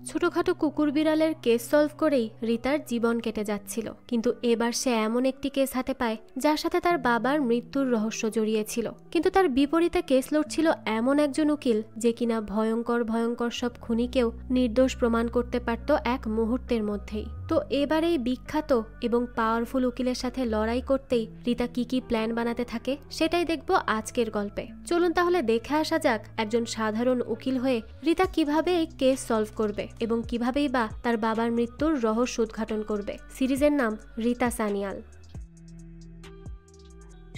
ছোটখাটো কুকুর বিড়ালের কেস সলভ করেই রিতার জীবন কেটে যাচ্ছিল, কিন্তু এবার সে এমন একটি কেস হাতে পায় যার সাথে তার বাবার মৃত্যুর রহস্য জড়িয়েছিল। কিন্তু তার বিপরীতে কেস লড়ছিল এমন একজন উকিল যে কিনা ভয়ঙ্কর ভয়ঙ্কর সব খুনিকেও নির্দোষ প্রমাণ করতে পারত এক মুহূর্তের মধ্যেই। তো এবার এই বিখ্যাত এবং পাওয়ারফুল উকিলের সাথে লড়াই করতেই রিতা কি কি প্ল্যান বানাতে থাকে সেটাই দেখব আজকের গল্পে। চলুন তাহলে দেখে আসা যাক একজন সাধারণ উকিল হয়ে রিতা কিভাবে এই কেস সলভ করবে এবং কিভাবেই বা তার বাবার মৃত্যুর রহস্য উদ্ঘাটন করবে। সিরিজের নাম রিতা সানিয়াল।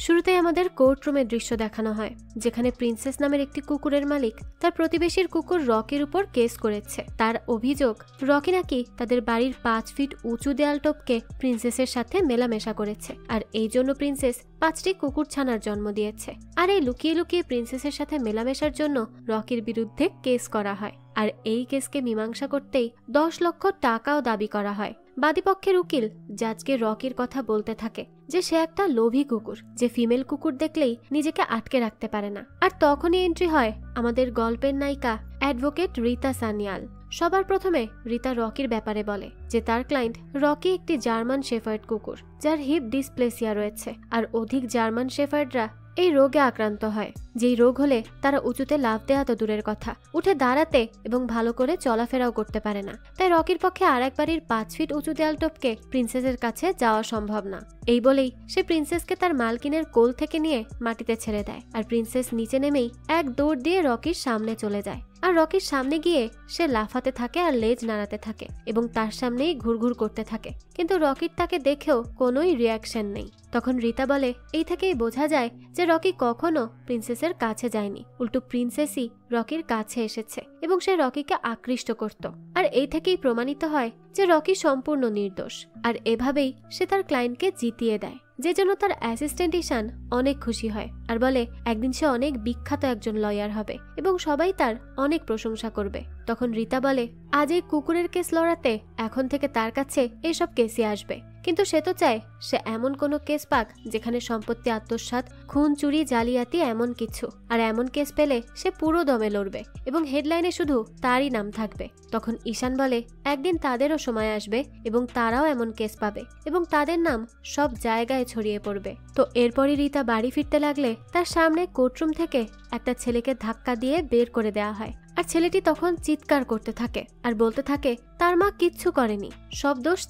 শুরুতেই আমাদের কোর্টরুমের দৃশ্য দেখানো হয়, যেখানে প্রিন্সেস নামের একটি কুকুরের মালিক তার প্রতিবেশীর কুকুর রকির উপর কেস করেছে। তার অভিযোগ, রকি নাকি তাদের বাড়ির 5 ফিট উঁচু দেয়াল টপকে প্রিন্সেসের সাথে মেলামেশা করেছে, আর এই জন্য প্রিন্সেস 5টি কুকুর ছানার জন্ম দিয়েছে। আর এই লুকিয়ে লুকিয়ে প্রিন্সেসের সাথে মেলামেশার জন্য রকির বিরুদ্ধে কেস করা হয়। আর এই কেসকে মীমাংসা করতেই 10 লক্ষ টাকাও দাবি করা হয়। বাদীপক্ষের উকিল জাজকে রকির কথা বলতে থাকে যে সে একটা লোভী কুকুর, যে ফিমেল কুকুর দেখলেই নিজেকে আটকে রাখতে পারে না। আর তখনই এন্ট্রি হয় আমাদের গল্পের নায়িকা অ্যাডভোকেট রিতা সানিয়াল। সবার প্রথমে রিতা রকির ব্যাপারে বলে যে তার ক্লায়েন্ট রকি একটি জার্মান শেফার্ড কুকুর যার হিপ ডিসপ্লেসিয়া রয়েছে, আর অধিক জার্মান শেফার্ডরা এই রোগে আক্রান্ত হয়, যেই রোগ হলে তারা উঁচুতে লাফ দেওয়া তো দূরের কথা, উঠে দাঁড়াতে এবং ভালো করে চলাফেরাও করতে পারে না। তাই রকির পক্ষে আর এক বাড়ির 5 ফিট উঁচু দেয়াল টপকে প্রিন্সেসের কাছে যাওয়া সম্ভব না। এই বলেই সে প্রিন্সেসকে তার মালকিনের কোল থেকে নিয়ে মাটিতে ছেড়ে দেয়, আর প্রিন্সেস নিচে নেমেই এক দৌড় দিয়ে রকির সামনে চলে যায়। আর রকির সামনে গিয়ে সে লাফাতে থাকে আর লেজ নাড়াতে থাকে এবং তার সামনেই ঘুরঘুর করতে থাকে, কিন্তু রকির তাকে দেখেও কোনোই রিয়াকশন নেই। তখন রিতা বলে এই থেকেই বোঝা যায় যে রকি কখনো প্রিন্সেসের কাছে যায়নি, উল্টো প্রিন্সেসই রকির কাছে এসেছে এবং সে রকিকে আকৃষ্ট করত। আর এই থেকেই প্রমাণিত হয় যে রকি সম্পূর্ণ নির্দোষ। আর এভাবেই সে তার ক্লায়েন্টকে জিতিয়ে দেয়, যে জন্য তার অ্যাসিস্ট্যান্ট ঈশান অনেক খুশি হয় আর বলে একদিন সে অনেক বিখ্যাত একজন লয়ার হবে এবং সবাই তার অনেক প্রশংসা করবে। তখন রিতা বলে আজ এই কুকুরের কেস লড়াতে এখন থেকে তার কাছে এসব কেসই আসবে, কিন্তু সে তো চায় সে এমন কোনো কেস পাক যেখানে সম্পত্তি আত্মসাৎ, খুন, চুরি, জালিয়াতি এমন কিছু। আর এমন কেস পেলে সে পুরো দমে লড়বে এবং হেডলাইনে শুধু তারই নাম থাকবে। তখন ঈশান বলে একদিন তাদেরও সময় আসবে এবং তারাও এমন কেস পাবে এবং তাদের নাম সব জায়গায় ছড়িয়ে পড়বে। তো এরপরই রিতা বাড়ি ফিরতে লাগলে তার সামনে কোর্টরুম থেকে একটা ছেলেকে ধাক্কা দিয়ে বের করে দেওয়া হয়। আর ছেলেটি তখন চিৎকার করতে থাকে আর বলতে থাকে তার মা কিচ্ছু করেনি, সব দোষ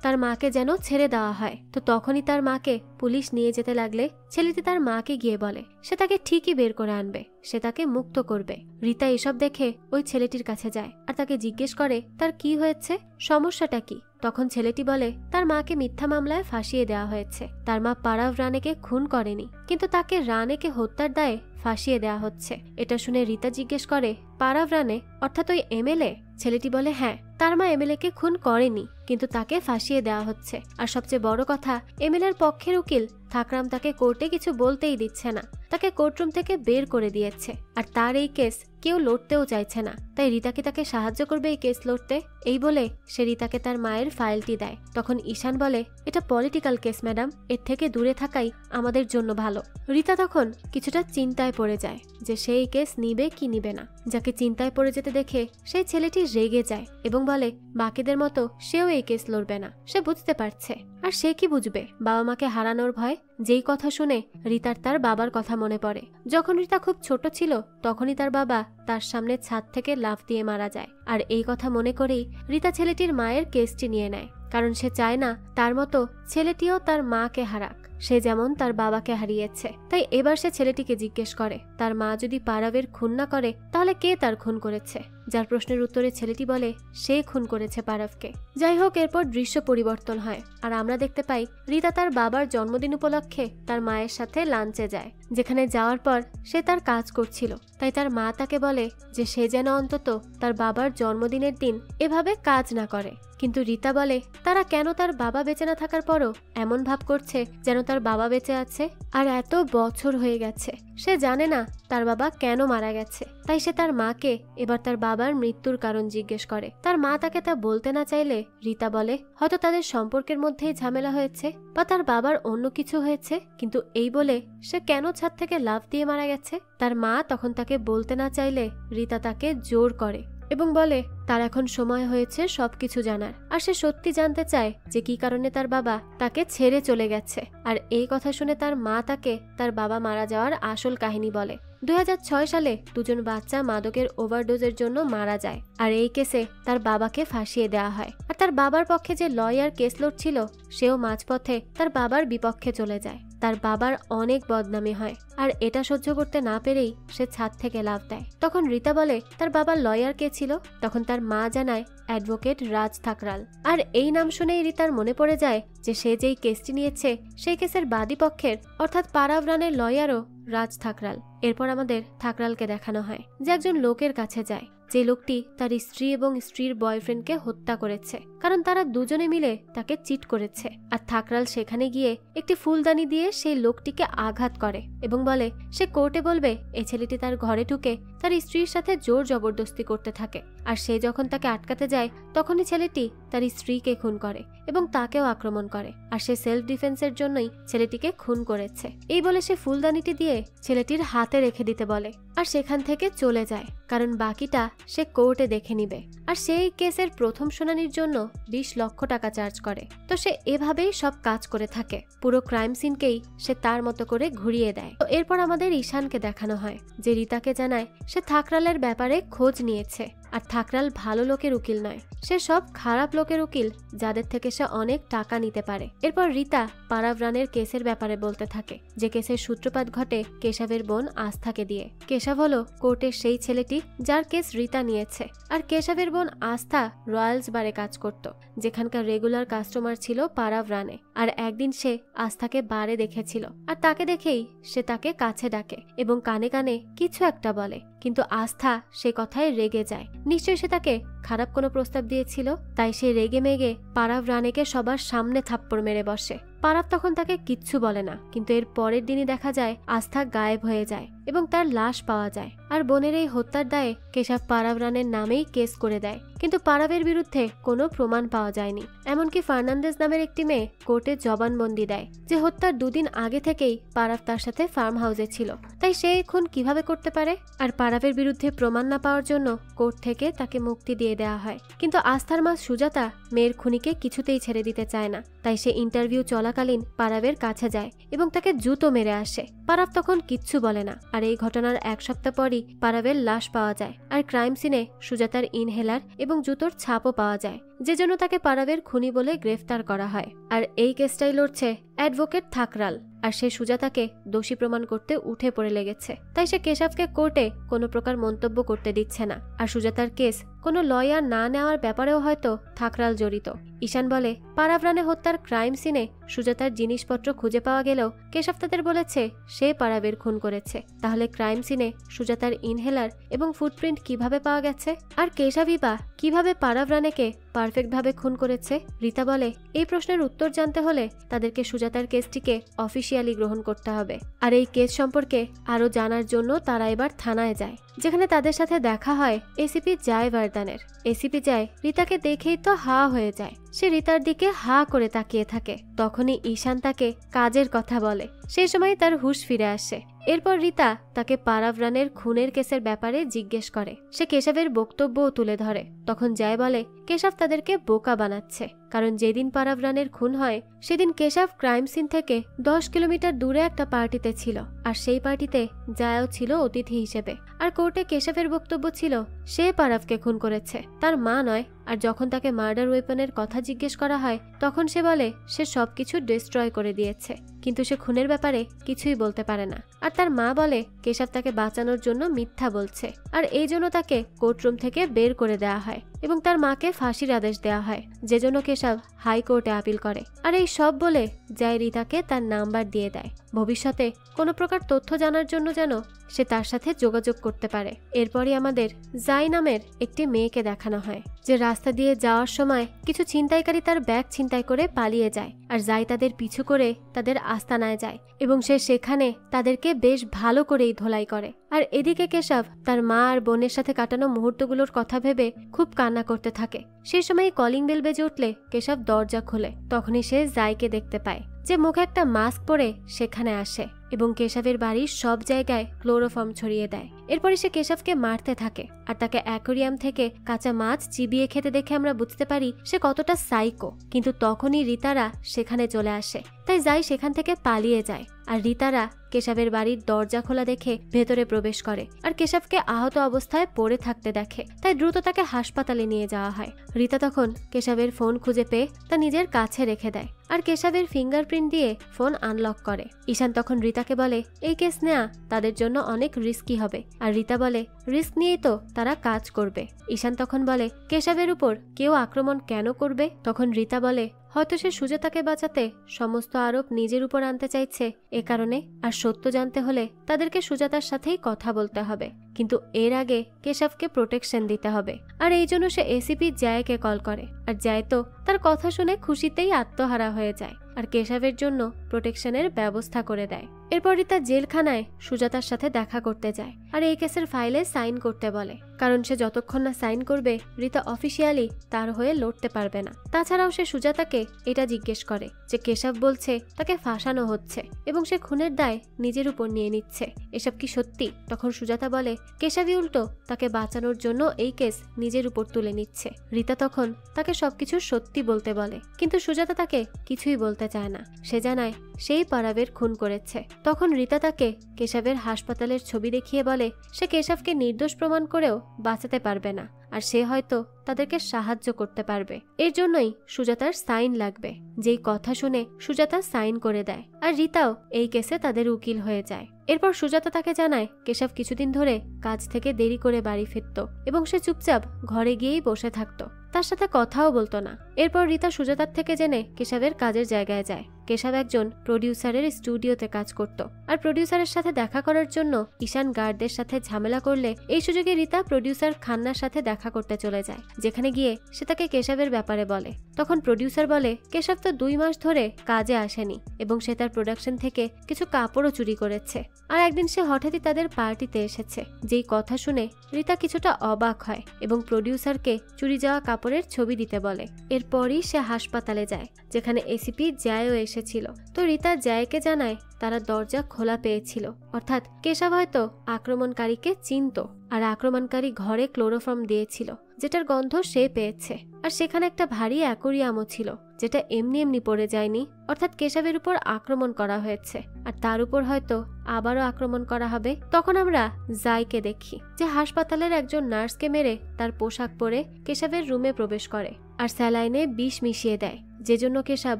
তার মাকে যেন ছেড়ে দেওয়া হয়। তো তখনই তার মাকে পুলিশ নিয়ে যেতে লাগলে ছেলেটি তার মাকে গিয়ে বলে সে তাকে ঠিকই বের করে আনবে, সে তাকে মুক্ত করবে। রিতা এসব দেখে ওই ছেলেটির কাছে যায় আর তাকে জিজ্ঞেস করে তার কি হয়েছে, সমস্যাটা কি। তখন ছেলেটি বলে তার মাকে মিথ্যা মামলায় ফাঁসিয়ে দেওয়া হয়েছে, তার মা পারাভ রানেকে খুন করেনি, কিন্তু তাকে রানেকে হত্যার দায়ে ফাঁসিয়ে দেওয়া হচ্ছে। এটা শুনে রিতা জিজ্ঞেস করে পারাভ রানে অর্থাৎ ওই এমএলএ? ছেলেটি বলে হ্যাঁ, তার মা এমএলএ কে খুন করেনি, কিন্তু তাকে ফাঁসিয়ে দেওয়া হচ্ছে। আর সবচেয়ে বড় কথা, এমএলএর পক্ষের উকিল থাকরাম তাকে কোর্টে কিছু বলতেই দিচ্ছে না, তাকে কোর্টরুম থেকে বের করে দিয়েছে। আর তার এই কেস কেউ লড়তেও চাইছে না, তাই রিতাকে তাকে সাহায্য করবে এই কেস লড়তে। এই বলে সে রিতাকে তার মায়ের ফাইলটি দেয়। তখন ঈশান বলে এটা পলিটিক্যাল কেস ম্যাডাম, এর থেকে দূরে থাকাই আমাদের জন্য ভালো। রিতা তখন কিছুটা চিন্তায় পড়ে যায় যে সে এই কেস নিবে কি নিবে না। যাকে চিন্তায় পড়ে যেতে দেখে সেই ছেলেটি রেগে যায় এবং বলে বাকিদের মতো সেও এই কেস লড়বে না। সে বুঝতে পারছে, আর সে কি বুঝবে, বাবা মাকে হারানোর ভয়। যেই কথা শুনে রিতার তার বাবার কথা মনে পড়ে। যখন রিতা খুব ছোট ছিল তখনই তার বাবা তার সামনে ছাদ থেকে লাফ দিয়ে মারা যায়। আর এই কথা মনে করেই রিতা ছেলেটির মায়ের কেসটি নিয়ে নেয়, কারণ সে চায় না তার মতো ছেলেটিও তার মাকে হারাক, সে যেমন তার বাবাকে হারিয়েছে। তাই এবার সে ছেলেটিকে জিজ্ঞেস করে তার মা যদি পারাভের খুন না করে তাহলে কে তার খুন করেছে। যার প্রশ্নের উত্তরে ছেলেটি বলে সে খুন করেছে পারাভকে। যাই হোক, এরপর দৃশ্য পরিবর্তন হয় আর আমরা দেখতে পাই রিতা তার বাবার জন্মদিন উপলক্ষে তার মায়ের সাথে লাঞ্চে যায়, যেখানে যাওয়ার পর সে তার কাজ করছিল। তাই তার মা তাকে বলে যে সে যেন অন্তত তার বাবার জন্মদিনের দিন এভাবে কাজ না করে। কিন্তু রিতা বলে তারা কেন তার বাবা বেঁচে না থাকার পরও এমন ভাব করছে যেন তার বাবা বেঁচে আছে। আর এত বছর হয়ে গেছে, সে জানে না তার বাবা কেন মারা গেছে। তাই সে তার মাকে এবার তার বাবার মৃত্যুর কারণ জিজ্ঞেস করে। তার মা তাকে তা বলতে না চাইলে রিতা বলে হয়তো তাদের সম্পর্কের মধ্যেই ঝামেলা হয়েছে বা তার বাবার অন্য কিছু হয়েছে, কিন্তু এই বলে সে কেন ছাদ থেকে লাফ দিয়ে মারা গেছে তার মা তখন তাকে বলতে না চাইলে রিতা তাকে জোর করে এবং বলে তার এখন সময় হয়েছে সবকিছু জানার। আর সে সত্যি জানতে চায় যে কি কারণে তার বাবা তাকে ছেড়ে চলে গেছে। আর এই কথা শুনে তার মা তাকে তার বাবা মারা যাওয়ার আসল কাহিনী বলে। 2006 সালে দুজন বাচ্চা মাদকের ওভারডোজের জন্য মারা যায়। আর এই কেসে তার বাবাকে ফাঁসিয়ে দেওয়া হয়। আর তার বাবার পক্ষে যে লয়ার কেস লড়ছিল সেও মাঝপথে তার বাবার বিপক্ষে চলে যায়। তার বাবার অনেক বদনামি হয়। আর এটা সহ্য করতে না পেরেই সে ছাদ থেকে লাফ দেয়। তখন রীতা বলে তার বাবার লয়ার কে ছিল? তখন তার মা জানায় অ্যাডভোকেট রাজ থাকরাল। আর এই নাম শুনেই রীতার মনে পড়ে যায় যে সে যেই কেসটি নিয়েছে সেই কেসের বাদী পক্ষের অর্থাৎ পারাভরানের লয়ারও রাজ থাকরাল। এরপর আমাদের থাকরালকে দেখানো হয় যে একজন লোকের কাছে যায়, যে লোকটি তার স্ত্রী এবং স্ত্রীর বয়ফ্রেন্ডকে হত্যা করেছে, কারণ তারা দুজনে মিলে তাকে চিট করেছে। আর থাকরাল সেখানে গিয়ে একটি ফুলদানি দিয়ে সেই লোকটিকে আঘাত করে এবং বলে সে কোর্টে বলবে এই ছেলেটি তার ঘরে ঢুকে তার স্ত্রীর সাথে জোর জবরদস্তি করতে থাকে। আর সে যখন তাকে আটকাতে যায় তখনই ছেলেটি তার স্ত্রীকে খুন করে এবং তাকেও আক্রমণ করে। আর সে সেলফ ডিফেন্সের জন্যই ছেলেটিকে খুন করেছে। এই বলে সে ফুলদানিটি দিয়ে ছেলেটির হাতে রেখে দিতে বলে আর সেখান থেকে চলে যায়, কারণ বাকিটা সে কোর্টে দেখে নিবে। আর সেই কেসের প্রথম শুনানির জন্য 20 লক্ষ টাকা চার্জ করে। তো সে এভাবেই সব কাজ করে থাকে, পুরো ক্রাইম সিনকেই সে তার মতো করে ঘুরিয়ে দেয়। তো এরপর আমাদের ঈশানকে দেখানো হয় যে রীতাকে জানায় সে থাকরালের ব্যাপারে খোঁজ নিয়েছে। আর থাকরাল ভালো লোকের উকিল নয়, সে সব খারাপ লোকের উকিল যাদের থেকে সে অনেক টাকা নিতে পারে। এরপর রীতা পারাভরানের কেসের ব্যাপারে বলতে থাকে যে কেসের সূত্রপাত ঘটে কেশবের বোন আস্থাকে দিয়ে। কেশব হলো কোর্টের সেই ছেলেটি যার কেস রীতা নিয়েছে। আর কেশবের বোন আস্থা রয়্যালস বারে কাজ করত, যেখানকার রেগুলার কাস্টমার ছিল পারাভরানে। আর একদিন সে আস্থাকে বারে দেখেছিল আর তাকে দেখেই সে তাকে কাছে ডাকে এবং কানে কানে কিছু একটা বলে, কিন্তু আস্থা সে কথায় রেগে যায়। নিশ্চয়ই সে তাকে খারাপ কোনো প্রস্তাব দিয়েছিল, তাই সে রেগে মেগে পারাভরানেকে সবার সামনে থাপ্পড় মেরে বসে। পারাভ তখন তাকে কিচ্ছু বলে না, কিন্তু এর পরের দিনই দেখা যায় আস্থা গায়েব হয়ে যায় এবং তার লাশ পাওয়া যায়। আর বোনের এই হত্যার দায়ে কেশব পারাভরানের নামেই কেস করে দেয়, কিন্তু পারাভের বিরুদ্ধে কোনো প্রমাণ পাওয়া যায়নি। এমনকি ফার্নান্দেজ নামের একটি মেয়ে কোর্টে জবানবন্দি দেয় যে হত্যার 2 দিন আগে থেকেই পারাভ তার সাথে ফার্ম হাউসে ছিল, তাই সে খুন কিভাবে করতে পারে। আর পারাভের বিরুদ্ধে প্রমাণ না পাওয়ার জন্য কোর্ট থেকে তাকে মুক্তি দিয়ে দেওয়া হয়। কিন্তু আস্থার মা সুজাতা মেয়ের খুনিকে কিছুতেই ছেড়ে দিতে চায় না, তাই সে ইন্টারভিউ চলাকালীন পারাভের কাছে যায় এবং তাকে জুতো মেরে আসে। পারাভ তখন কিচ্ছু বলে না। আর এই ঘটনার 1 সপ্তাহ পরই পারাভের লাশ পাওয়া যায়। আর ক্রাইম সিনে সুজাতার ইনহেলার এবং জুতোর ছাপও পাওয়া যায়, যে জন্য তাকে পারাভের খুনি বলে গ্রেফতার করা হয়। আর এই কেসটাই লড়ছে অ্যাডভোকেট থাকরাল। আর সে সুজাতাকে দোষী প্রমাণ করতে উঠে পড়ে লেগেছে, তাই সে কেশবকে কোর্টে কোনো প্রকার মন্তব্য করতে দিচ্ছে না। আর সুজাতার কেস কোনো লয়ার না নেওয়ার ব্যাপারেও হয়তো থাকরাল জড়িত। ঈশান বলে পারাভরানে হত্যার ক্রাইম সিনে সুজাতার জিনিসপত্র খুঁজে পাওয়া গেলেও কেশব তাদের বলেছে সে পারাভের খুন করেছে। তাহলে ক্রাইম সিনে সুজাতার ইনহেলার এবং ফুটপ্রিন্ট কিভাবে পাওয়া গেছে? আর কেশবই বা কিভাবে পারাভরানেকে পারফেক্ট ভাবে খুন করেছে? রীতা বলে এই প্রশ্নের উত্তর জানতে হলে তাদেরকে সুজাতার কেসটিকে অফিসিয়ালি গ্রহণ করতে হবে। আর এই কেস সম্পর্কে আরো জানার জন্য তারা এবার থানায় যায়, যেখানে তাদের সাথে দেখা হয় এসিপি জয়বর্ধনের। এসিপি জয় রীতাকে দেখেই তো হা হয়ে যায়, সে রীতার দিকে হা করে তাকিয়ে থাকে। তখনই ঈশান তাকে কাজের কথা বলে, সেই সময় তার হুঁশ ফিরে আসে। এরপর রীতা তাকে পারাভরানের খুনের কেসের ব্যাপারে জিজ্ঞেস করে, সে কেশবের বক্তব্যও তুলে ধরে। তখন জয় বলে কেশব তাদেরকে বোকা বানাচ্ছে, কারণ যেদিন পারাভরানের খুন হয় সেদিন কেশব ক্রাইম সিন থেকে 10 কিলোমিটার দূরে একটা পার্টিতে ছিল। আর সেই পার্টিতে জয়ও ছিল অতিথি হিসেবে। আর কোর্টে কেশবের বক্তব্য ছিল সে পারাভকে খুন করেছে, তার মা নয়। আর যখন তাকে মার্ডার ওয়েপনের কথা জিজ্ঞেস করা হয় তখন সে বলে সে সবকিছু ডিস্ট্রয় করে দিয়েছে, কিন্তু সে খুনের ব্যাপারে কিছুই বলতে পারে না। আর তার মা বলে কেশব তাকে বাঁচানোর জন্য মিথ্যা বলছে, আর এই জন্য তাকে কোর্টরুম থেকে বের করে দেওয়া হয় এবং তার মাকে ফাঁসির আদেশ দেওয়া হয়, যে জন্য কেশব হাইকোর্টে আপিল করে। আর এই সব বলে জয় রীতাকে তার নাম্বার দিয়ে দেয়, ভবিষ্যতে কোনো প্রকার তথ্য জানার জন্য যেন সে তার সাথে যোগাযোগ করতে পারে। এরপরই আমাদের জাই নামের একটি মেয়েকে দেখানো হয়, যে রাস্তা দিয়ে যাওয়ার সময় কিছু ছিনতাইকারী তার ব্যাগ ছিনতাই করে পালিয়ে যায়। আর জাই তাদের পিছু করে তাদের আস্তানায় যায় এবং সে সেখানে তাদেরকে বেশ ভালো করেই ধোলাই করে। আর এদিকে কেশব তার মা আর বোনের সাথে কাটানো মুহূর্তগুলোর কথা ভেবে খুব কান্না করতে থাকে। সেই সময় কলিং বেল বেজে উঠলে কেশব দরজা খোলে, তখনই সে জাইকে দেখতে পায়, যে মুখে একটা মাস্ক পরে সেখানে আসে এবং কেশবের বাড়ির সব জায়গায় ক্লোরোফর্ম ছড়িয়ে দেয়। এরপরে সে কেশবকে মারতে থাকে আর তাকে অ্যাকোরিয়াম থেকে কাঁচা মাছ চিবিয়ে খেতে দেখে আমরা বুঝতে পারি সে কতটা সাইকো। কিন্তু তখনই রিতারা সেখানে চলে আসে, তাই যাই সেখান থেকে পালিয়ে যায়। আর রিতারা কেশবের বাড়ির দরজা খোলা দেখে ভেতরে প্রবেশ করে আর কেশবকে আহত অবস্থায় পড়ে থাকতে দেখে, তাই দ্রুত তাকে হাসপাতালে নিয়ে যাওয়া হয়। রিতা তখন কেশবের ফোন খুঁজে পেয়ে তা নিজের কাছে রেখে দেয় আর কেশবের ফিঙ্গারপ্রিন্ট দিয়ে ফোন আনলক করে। ঈশান তখন রিতাকে বলে এই কেস নেয়া তাদের জন্য অনেক রিস্কি হবে, আর রিতা বলে রিস্ক নিয়েই তো তারা কাজ করবে। ঈশান তখন বলে কেশবের উপর কেউ আক্রমণ কেন করবে? তখন রিতা বলে হয়তো সে সুজাতাকে বাঁচাতে সমস্ত আরোপ নিজের উপর আনতে চাইছে এ কারণে, আর সত্য জানতে হলে তাদেরকে সুজাতার সাথেই কথা বলতে হবে, কিন্তু এর আগে কেশবকে প্রোটেকশন দিতে হবে। আর এই জন্য সে এসিপি জয়কে কল করে, আর জয় তো তার কথা শুনে খুশিতেই আত্মহারা হয়ে যায় আর কেশবের জন্য প্রোটেকশনের ব্যবস্থা করে দেয়। এরপর রিতা জেলখানায় সুজাতার সাথে দেখা করতে যায় আর এই কেসের ফাইলে সাইন করতে বলে, কারণ সে যতক্ষণ না সাইন করবে রিতা অফিসিয়ালি তার হয়ে লড়তে পারবে না। তাছাড়াও সে সুজাতাকে এটা জিজ্ঞেস করে যে কেশব বলছে তাকে ফাঁসানো হচ্ছে এবং সে খুনের দায় নিজের উপর নিয়ে নিচ্ছে, এসব কি সত্যি? তখন সুজাতা বলে কেশবই উল্টো তাকে বাঁচানোর জন্য এই কেস নিজের উপর তুলে নিচ্ছে। রিতা তখন তাকে সবকিছু সত্যি বলতে বলে, কিন্তু সুজাতা তাকে কিছুই বলতে চায় না। সে জানায় সেই পারাবের খুন করেছে। তখন রিতা তাকে কেশবের হাসপাতালের ছবি দেখিয়ে বলে সে কেশবকে নির্দোষ প্রমাণ করেও বাঁচাতে পারবে না, আর সে হয়তো তাদেরকে সাহায্য করতে পারবে। এর জন্যই সুজাতার সাইন লাগবে। যেই কথা শুনে সুজাতা সাইন করে দেয় আর রিতাও এই কেসে তাদের উকিল হয়ে যায়। এরপর সুজাতা তাকে জানায় কেশব কিছুদিন ধরে কাজ থেকে দেরি করে বাড়ি ফিরত এবং সে চুপচাপ ঘরে গিয়েই বসে থাকতো, তার সাথে কথাও বলতো না। এরপর রিতা সুজাতার থেকে জেনে কেশবের কাজের জায়গায় যায়। কেশব একজন প্রডিউসারের স্টুডিওতে কাজ করত আর প্রডিউসারের সাথে দেখা করার জন্য ঈশান গার্ডদের সাথে ঝামেলা করলে এই সুযোগে রিতা প্রডিউসার খান্নার সাথে দেখা করতে চলে যায়, যেখানে গিয়ে সে তাকে কেশবের ব্যাপারে বলে। তখন প্রডিউসার বলে কেশব তো 2 মাস ধরে কাজে আসেনি এবং সে তার প্রোডাকশন থেকে কিছু কাপড়ও চুরি করেছে, আর একদিন সে হঠাৎই তাদের পার্টিতে এসেছে। যেই কথা শুনে রিতা কিছুটা অবাক হয় এবং প্রডিউসারকে চুরি যাওয়া কাপড়ের ছবি দিতে বলে। এরপরই সে হাসপাতালে যায়, যেখানে এসিপি জয়ও এসেছিল। তো রিতা জয়কে জানায় তারা দরজা খোলা পেয়েছিল, অর্থাৎ কেশব হয়তো আক্রমণকারীকে চিনত আর আক্রমণকারী ঘরে ক্লোরোফর্ম দিয়েছিল যেটার গন্ধ সে পেয়েছে। আর সেখানে একটা ভারী অ্যাকোরিয়ামও ছিল যেটা এমনি এমনি পড়ে যায়নি, অর্থাৎ কেশবের উপর আক্রমণ করা হয়েছে আর তার উপর হয়তো আবারও আক্রমণ করা হবে। তখন আমরা জাইকে দেখি যে হাসপাতালের একজন নার্সকে মেরে তার পোশাক পরে কেশবের রুমে প্রবেশ করে আর স্যালাইনে বিষ মিশিয়ে দেয়, যে জন্য কেশব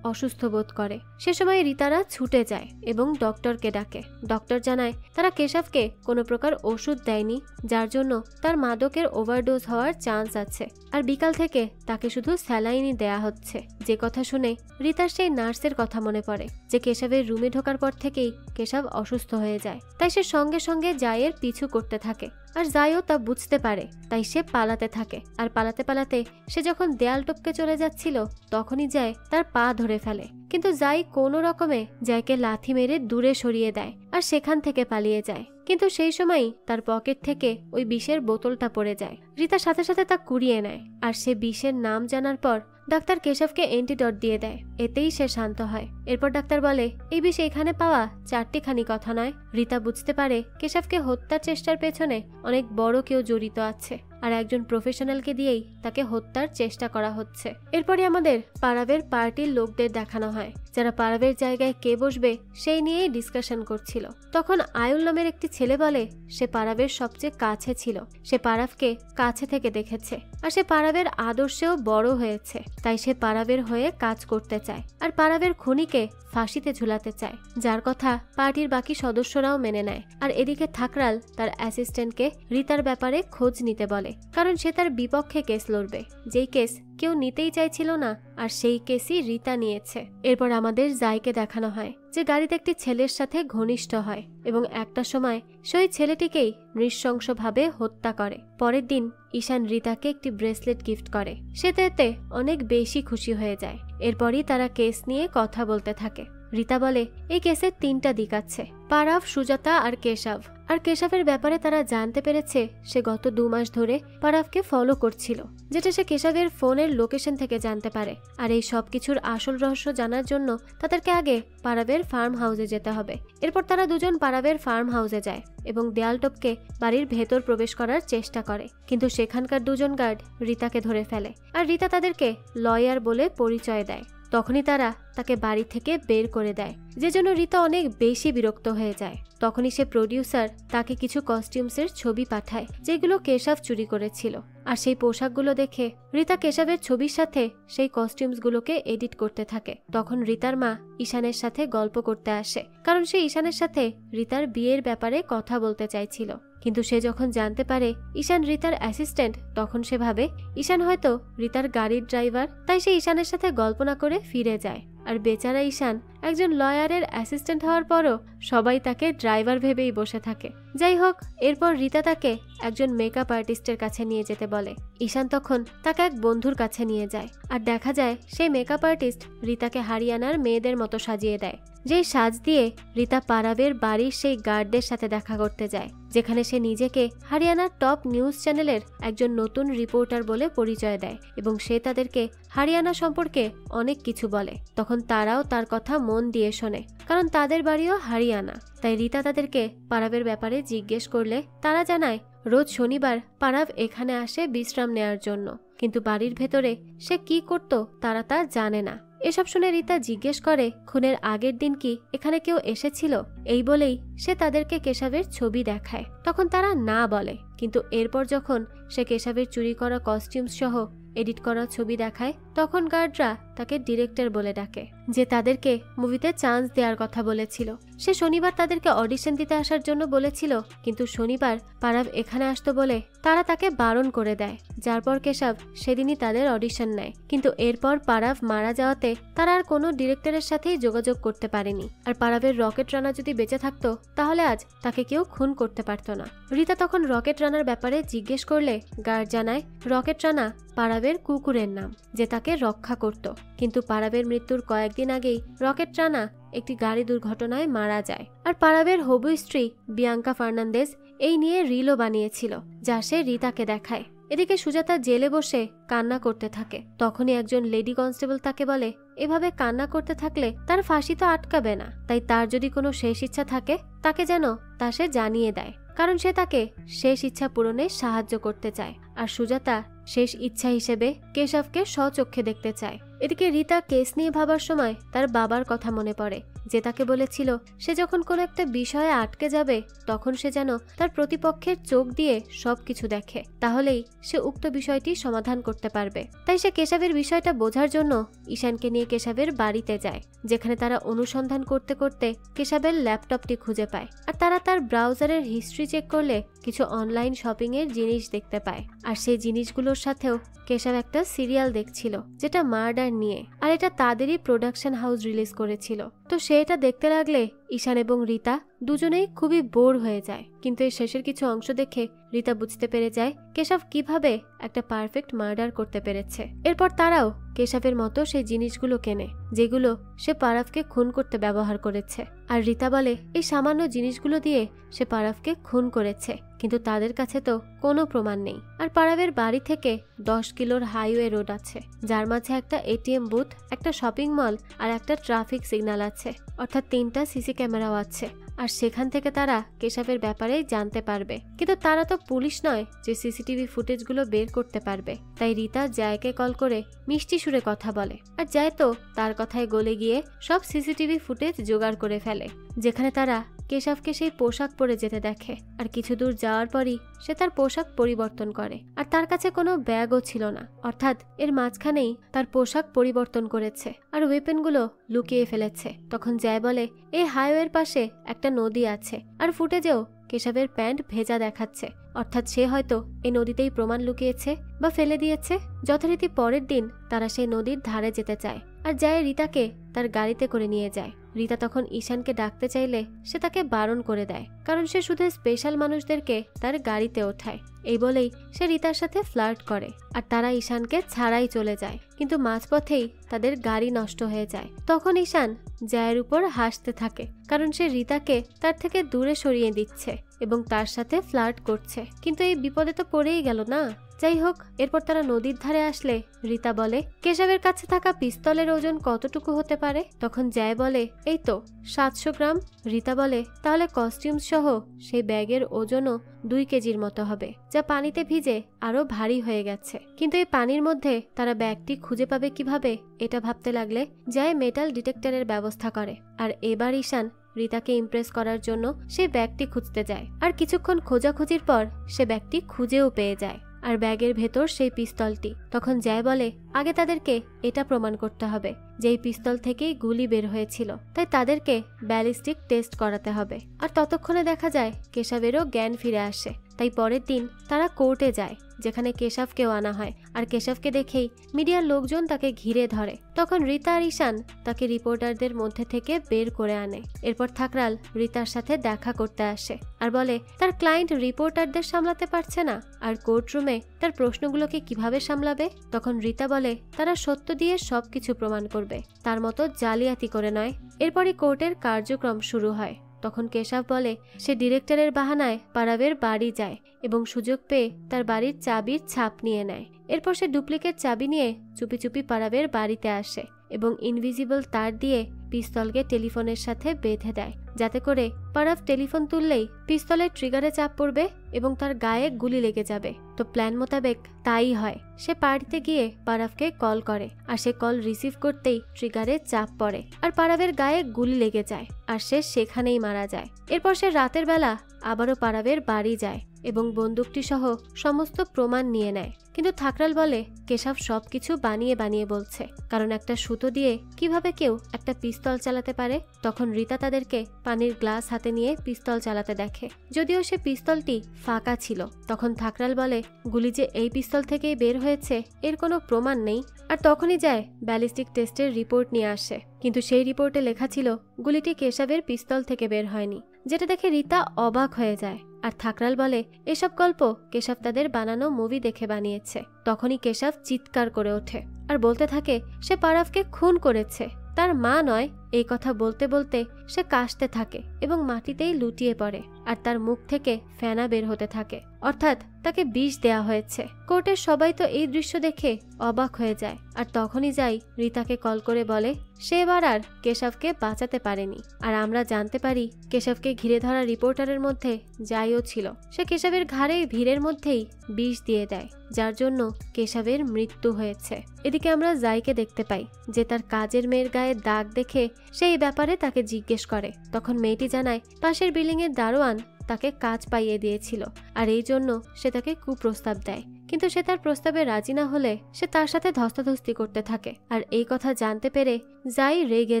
অসুস্থ বোধ করে। সে সময় রিতারা ছুটে যায় এবং ডক্টরকে ডাকে। ডক্টর জানায় তারা কেশবকে কোনো প্রকার ওষুধ দেয়নি, যার জন্য তার মাদকের ওভারডোজ হওয়ার চান্স আছে, আর বিকাল থেকে তাকে শুধু স্যালাইনই দেয়া হচ্ছে। যে কথা শুনে রিতার সেই নার্সের কথা মনে পড়ে যে কেশবের রুমে ঢোকার পর থেকেই কেশব অসুস্থ হয়ে যায়, তাই সে সঙ্গে সঙ্গে জায়ের পিছু করতে থাকে আর জাইও তা বুঝতে পারে, তাই সে পালাতে থাকে। আর পালাতে পালাতে সে যখন দেয়াল টপকে চলে যাচ্ছিল তখনই যায় তার পা ধরে ফেলে, কিন্তু জাই কোনো রকমে জাইকে লাথি মেরে দূরে সরিয়ে দেয় আর সেখান থেকে পালিয়ে যায়। কিন্তু সেই সময়ই তার পকেট থেকে ওই বিষের বোতলটা পড়ে যায়। রিতা সাথে সাথে তা কুড়িয়ে নেয় আর সে বিষের নাম জানার পর ডাক্তার কেশবকে অ্যান্টিডট দিয়ে দেয়, এতেই সে শান্ত হয়। এরপর ডাক্তার বলে এই বিষ এখানে পাওয়া 4টিখানি কথা নয়। রিতা বুঝতে পারে কেশবকে হত্যার চেষ্টার পেছনে অনেক বড় কেউ জড়িত আছে আর একজন প্রফেশনালকে দিয়েই তাকে হত্যার চেষ্টা করা হচ্ছে। এরপরে আমাদের পারাবের পার্টির লোকদের দেখানো হয়, যারা পারাবের জায়গায় কে বসবে সেই নিয়েই ডিসকাশন করছিল। তখন আয়ুল নামের একটি ছেলে বলে সে পারাবের সবচেয়ে কাছে ছিল, সে পারাবকে কাছে থেকে দেখেছে আর সে পারাবের আদর্শেও বড় হয়েছে, তাই সে পারাবের হয়ে কাজ করতে চায় আর পারাবের খুনিকে ফাঁসিতে ঝুলাতে চায়, যার কথা পার্টির বাকি সদস্যরাও মেনে নেয়। আর এদিকে থাকরাল তার অ্যাসিস্ট্যান্টকে রিতার ব্যাপারে খোঁজ নিতে বলে, কারণ সে তার বিপক্ষে কেস লড়বে, যেই কেস কেউ নিতেই চাইছিল না, আর সেই কেসই রিতা নিয়েছে। এরপর আমাদের জাইকে দেখানো হয় যে গাড়িতে একটি ছেলের সাথে ঘনিষ্ঠ হয় এবং একটা সময় সেই ছেলেটিকেই নৃশংসভাবে হত্যা করে। পরের দিন ঈশান রিতাকে একটি ব্রেসলেট গিফট করে, সে এতে অনেক বেশি খুশি হয়ে যায়। এরপরই তারা কেস নিয়ে কথা বলতে থাকে। রীতা বলে এই কেসের 3টা দিক আছে, পারাভ, সুজাতা আর কেশব। আর কেশবের ব্যাপারে তারা জানতে পেরেছে সে গত 2 মাস ধরে পারাভকে ফলো করছিল, যেটা সে কেশবের ফোনের লোকেশন থেকে জানতে পারে। আর এই সব কিছুর আসল রহস্য জানার জন্য তাদেরকে আগে পারাভের ফার্ম হাউসে যেতে হবে। এরপর তারা দুজন পারাভের ফার্ম হাউসে যায় এবং দেয়াল টপকে বাড়ির ভেতর প্রবেশ করার চেষ্টা করে, কিন্তু সেখানকার 2জন গার্ড রীতাকে ধরে ফেলে আর রীতা তাদেরকে লয়ার বলে পরিচয় দেয়। তখনই তারা তাকে বাড়ি থেকে বের করে দেয়, যে জন্য রীতা অনেক বেশি বিরক্ত হয়ে যায়। তখনই সে প্রডিউসার তাকে কিছু কস্টিউমসের ছবি পাঠায় যেগুলো কেশব চুরি করেছিল। আর সেই পোশাকগুলো দেখে রীতা কেশবের ছবির সাথে সেই কস্টিউমসগুলোকে এডিট করতে থাকে। তখন রীতার মা ঈশানের সাথে গল্প করতে আসে, কারণ সে ঈশানের সাথে রীতার বিয়ের ব্যাপারে কথা বলতে চাইছিল। কিন্তু সে যখন জানতে পারে ঈশান রীতার অ্যাসিস্ট্যান্ট, তখন সে ভাবে ঈশান হয়তো রীতার গাড়ির ড্রাইভার, তাই সে ঈশানের সাথে গল্প না করে ফিরে যায়। আর বেচারা ঈশান একজন লয়ারের অ্যাসিস্ট্যান্ট হওয়ার পরও সবাই তাকে ড্রাইভার ভেবেই বসে থাকে। যাই হোক, এরপর রীতা তাকে একজন মেকআপ আর্টিস্টের কাছে নিয়ে যেতে বলে। ঈশান তখন তাকে এক বন্ধুর কাছে নিয়ে যায় আর দেখা যায় সেই মেকআপ আর্টিস্ট রীতাকে হারিয়ানার মেয়েদের মতো সাজিয়ে দেয়। যেই সাজ দিয়ে রীতা পারাভের বাড়ির সেই গার্ডদের সাথে দেখা করতে যায়, যেখানে সে নিজেকে হারিয়ানার টপ নিউজ চ্যানেলের একজন নতুন রিপোর্টার বলে পরিচয় দেয় এবং সে তাদেরকে হারিয়ানা সম্পর্কে অনেক কিছু বলে। তখন তারাও তার কথা মন দিয়ে শোনে, কারণ তাদের বাড়িও হারিয়ানা। তাই রীতা তাদেরকে পারাভের ব্যাপারে জিজ্ঞেস করলে তারা জানায় রোজ শনিবার পারাভ এখানে আসে বিশ্রাম নেয়ার জন্য, কিন্তু বাড়ির ভেতরে সে কি করত তারা তা জানে না। এসব শুনে রীতা জিজ্ঞেস করে খুনের আগের দিন কি এখানে কেউ এসেছিল। এই বলেই সে তাদেরকে কেশবের ছবি দেখায়। তখন তারা না বলে, কিন্তু এরপর যখন সে কেশবের চুরি করা কস্টিউমস সহ এডিট করা ছবি দেখায়, তখন গার্ডরা তাকে ডিরেক্টর বলে ডাকে, যে তাদেরকে মুভিতে চান্স দেওয়ার কথা বলেছিল। সে শনিবার তাদেরকে অডিশন দিতে আসার জন্য বলেছিল, কিন্তু শনিবার পারাভ এখানে আসতো বলে তারা তাকে বারণ করে দেয়, যার পর কেশব সেদিনই তাদের অডিশন নেয়। কিন্তু এরপর পারাভ মারা যাওয়াতে তারা আর কোনো ডিরেক্টরের সাথেই যোগাযোগ করতে পারেনি। আর পারাভের রকেট রানা যদি বেঁচে থাকতো তাহলে আজ তাকে কেউ খুন করতে পারত না। রীতা তখন রকেট রানার ব্যাপারে জিজ্ঞেস করলে গার্ড জানায় রকেট রানা পারাভের কুকুরের নাম, যে তাকে রক্ষা করত। কিন্তু পারাভের মৃত্যুর কয়েকদিন আগেই রকেট রানা একটি গাড়ি দুর্ঘটনায় মারা যায়। আর পারাভের হবু স্ত্রী বিয়াঙ্কা ফার্নান্দেজ এই নিয়ে রিলও বানিয়েছিল, যা সে রীতাকে দেখায়। এদিকে সুজাতা জেলে বসে কান্না করতে থাকে। তখনই একজন লেডি কনস্টেবল তাকে বলে এভাবে কান্না করতে থাকলে তার ফাঁসি তো আটকাবে না, তাই তার যদি কোনো শেষ ইচ্ছা থাকে তাকে যেন তা সে জানিয়ে দেয়, কারণ সে তাকে শেষ ইচ্ছা পূরণে সাহায্য করতে চায়। আর সুজাতা শেষ ইচ্ছা হিসেবে কেশবকে স্বচক্ষে দেখতে চায়। এদিকে রীতা কেস নিয়ে ভাবার সময় তার বাবার কথা মনে পড়ে, যে তাকে বলেছিল সে যখন কোনো একটা বিষয়ে আটকে যাবে তখন সে যেন তার প্রতিপক্ষের চোখ দিয়ে সবকিছু দেখে, তাহলেই সে উক্ত বিষয়টি সমাধান করতে পারবে। তাই সে কেশবের বিষয়টা বোঝার জন্য ঈশানকে নিয়ে কেশবের বাড়িতে যায়, যেখানে তারা অনুসন্ধান করতে করতে কেশবের ল্যাপটপটি খুঁজে পায়। আর তারা তার ব্রাউজারের হিস্ট্রি চেক করলে কিছু অনলাইন শপিং এর জিনিস দেখতে পায়। আর সেই জিনিসগুলোর সাথেও কেশব একটা সিরিয়াল দেখছিল যেটা মার্ডার নিয়ে, আর এটা তাদেরই প্রোডাকশন হাউস রিলিজ করেছিল। তো সে এটা দেখতে লাগলে ঈশান এবং রীতা দুজনেই খুবই বোর হয়ে যায়। কিন্তু এই শেষের কিছু অংশ দেখে রীতা বুঝতে পেরে যায় কেশব কিভাবে একটা পারফেক্ট মার্ডার করতে পেরেছে। এরপর তারাও কেশবের মতো সেই জিনিসগুলো কেনে যেগুলো সে পারাভকে খুন করতে ব্যবহার করেছে। আর রীতা বলে এই সামান্য জিনিসগুলো দিয়ে সে পারাভকে খুন করেছে, কিন্তু তাদের কাছে তো কোনো প্রমাণ নেই। আর পারাভের বাড়ি থেকে 10 কিলোর হাইওয়ে রোড আছে, যার মাঝে একটা এটিএম বুথ, একটা শপিং মল আর একটা ট্রাফিক সিগন্যাল আছে, অর্থাৎ 3টা সিসি ক্যামেরাও আছে। আর সেখান থেকে তারা কেশবের ব্যাপারে জানতে পারবে, কিন্তু তারা তো পুলিশ নয় যে সিসিটিভি ফুটেজগুলো বের করতে পারবে। তাই রীতা জয়কে কল করে মিষ্টি সুরে কথা বলে, আর জয় তো তার কথায় গলে গিয়ে সব সিসিটিভি ফুটেজ জোগাড় করে ফেলে, যেখানে তারা কেশবকে সেই পোশাক পরে যেতে দেখে। আর কিছু দূর যাওয়ার পরই সে তার পোশাক পরিবর্তন করে, আর তার কাছে কোনো ব্যাগও ছিল না, অর্থাৎ এর মাঝখানেই তার পোশাক পরিবর্তন করেছে আর ওয়েপেনগুলো লুকিয়ে ফেলেছে। তখন জয় বলে এই হাইওয়ের পাশে একটা নদী আছে, আর ফুটেজেও কেশবের প্যান্ট ভেজা দেখাচ্ছে, অর্থাৎ সে হয়তো এই নদীতেই প্রমাণ লুকিয়েছে বা ফেলে দিয়েছে। যথারীতি পরের দিন তারা সেই নদীর ধারে যেতে চায়, আর জয় রীতাকে তার গাড়িতে করে নিয়ে যায়। রিতা তখন ঈশানকে ডাকতে চাইলে সে তাকে বারণ করে দেয়, কারণ সে শুধু স্পেশাল মানুষদেরকে তার গাড়িতে ওঠায়। এই বলেই সে রিতার সাথে ফ্লার্ট করে আর তারা ঈশানকে ছাড়াই চলে যায়, কিন্তু মাঝপথেই তাদের গাড়ি নষ্ট হয়ে যায়। তখন ঈশান জয়ের উপর হাসতে থাকে, কারণ সে রিতাকে তার থেকে দূরে সরিয়ে দিচ্ছে এবং তার সাথে ফ্লার্ট করছে, কিন্তু এই বিপদে তো পড়েই গেল না। যাই হোক, এরপর তারা নদীর ধারে আসলে রিতা বলে কেশবের কাছে থাকা পিস্তলের ওজন কতটুকু হতে পারে? তখন জয় বলে এই তো 700 গ্রাম। রিতা বলে তাহলে কস্টিউম সহ সেই ব্যাগের ওজনও 2 কেজির মতো হবে, যা পানিতে ভিজে আরো ভারী হয়ে গেছে। কিন্তু এই পানির মধ্যে তারা ব্যাগটি খুঁজে পাবে কিভাবে, এটা ভাবতে লাগলে জয় মেটাল ডিটেক্টরের ব্যবস্থা করে। আর এবার ঈশান রিতাকে ইমপ্রেস করার জন্য সেই ব্যাগটি খুঁজতে যায়, আর কিছুক্ষণ খোঁজাখুঁজির পর সে ব্যাগটি খুঁজেও পেয়ে যায়, আর ব্যাগের ভেতর সেই পিস্তলটি। তখন জয় বলে আগে তাদেরকে এটা প্রমাণ করতে হবে যে এই পিস্তল থেকেই গুলি বের হয়েছিল, তাই তাদেরকে ব্যালিস্টিক টেস্ট করাতে হবে। আর ততক্ষণে দেখা যায় কেশবেরও জ্ঞান ফিরে আসে, তাই পরের দিন তারা কোর্টে যায়, যেখানে কেশবকেও আনা হয়। আর কেশবকে দেখেই মিডিয়ার লোকজন তাকে ঘিরে ধরে। তখন রিতা আর ঈশান তাকে রিপোর্টারদের মধ্যে থেকে বের করে আনে। এরপর থাকরাল রিতার সাথে দেখা করতে আসে আর বলে তার ক্লায়েন্ট রিপোর্টারদের সামলাতে পারছে না, আর কোর্টরুমে তার প্রশ্নগুলোকে কিভাবে সামলাবে। তখন রিতা বলে তারা সত্য দিয়ে সবকিছু প্রমাণ করবে, তার মতো জালিয়াতি করে নয়। এরপরই কোর্টের কার্যক্রম শুরু হয়। তখন কেশব বলে সে ডিরেক্টরের বাহানায় পারাবের বাড়ি যায় এবং সুযোগ পেয়ে তার বাড়ির চাবির ছাপ নিয়ে নেয়। এরপর সে ডুপ্লিকেট চাবি নিয়ে চুপি চুপি পারাবের বাড়িতে আসে এবং ইনভিজিবল তার দিয়ে পিস্তলকে টেলিফোনের সাথে বেঁধে দেয়, যাতে করে পারাব টেলিফোন তুললেই পিস্তলের ট্রিগারে চাপ পড়বে এবং তার গায়ে গুলি লেগে যাবে। তো প্ল্যান মোতাবেক তাই হয়। সে পার্টিতে গিয়ে পারাবকে কল করে, আর সে কল রিসিভ করতেই ট্রিগারে চাপ পড়ে আর পারাবের গায়ে গুলি লেগে যায়, আর সে সেখানেই মারা যায়। এরপর সে রাতের বেলা আবারও পারাবের বাড়ি যায় এবং বন্দুকটি সহ সমস্ত প্রমাণ নিয়ে নেয়। কিন্তু থাকরাল বলে কেশব সবকিছু বানিয়ে বানিয়ে বলছে, কারণ একটা সুতো দিয়ে কিভাবে কেউ একটা পিস্তল চালাতে পারে। তখন রিতা তাদেরকে পানির গ্লাস হাতে নিয়ে পিস্তল চালাতে দেখে, যদিও সে পিস্তলটি ফাঁকা ছিল। তখন থাকরাল বলে গুলি যে এই পিস্তল থেকেই বের হয়েছে এর কোনো প্রমাণ নেই। আর তখনই যায় ব্যালিস্টিক টেস্টের রিপোর্ট নিয়ে আসে, কিন্তু সেই রিপোর্টে লেখা ছিল গুলিটি কেশবের পিস্তল থেকে বের হয়নি, যেটা দেখে রিতা অবাক হয়ে যায়। আর থাকরাল বলে এসব গল্প কেশব তাদের বানানো মুভি দেখে বানিয়েছে। তখনই কেশব চিৎকার করে ওঠে আর বলতে থাকে সে পারাবকে খুন করেছে, তার মা নয়। এই কথা বলতে বলতে সে কাশতে থাকে এবং মাটিতেই লুটিয়ে পড়ে, আর তার মুখ থেকে ফেনা বের হতে থাকে, অর্থাৎ তাকে বিষ দেয়া হয়েছে। কোর্টের সবাই তো এই দৃশ্য দেখে অবাক হয়ে যায়। আর তখনই যাই রিতাকে কল করে বলে সে এবার আর কেশবকে বাঁচাতে পারেনি। আর আমরা জানতে পারি কেশবকে ঘিরে ধরা রিপোর্টারের মধ্যে যাইও ছিল। সে কেশবের ঘাড়ে ভিড়ের মধ্যেই বিষ দিয়ে দেয়, যার জন্য কেশবের মৃত্যু হয়েছে। এদিকে আমরা জাইকে দেখতে পাই যে তার কাজের মেয়ের গায়ে দাগ দেখে সেই ব্যাপারে তাকে জিজ্ঞেস করে। তখন মেয়েটি জানায় পাশের বিল্ডিং এর দারোয়ান তাকে কাজ পাইয়ে দিয়েছিল, আর এই জন্য সে তাকে কুপ্রস্তাব দেয়। কিন্তু সে তার প্রস্তাবে রাজি না হলে সে তার সাথে ধস্তাধস্তি করতে থাকে। আর এই কথা জানতে পেরে জাই রেগে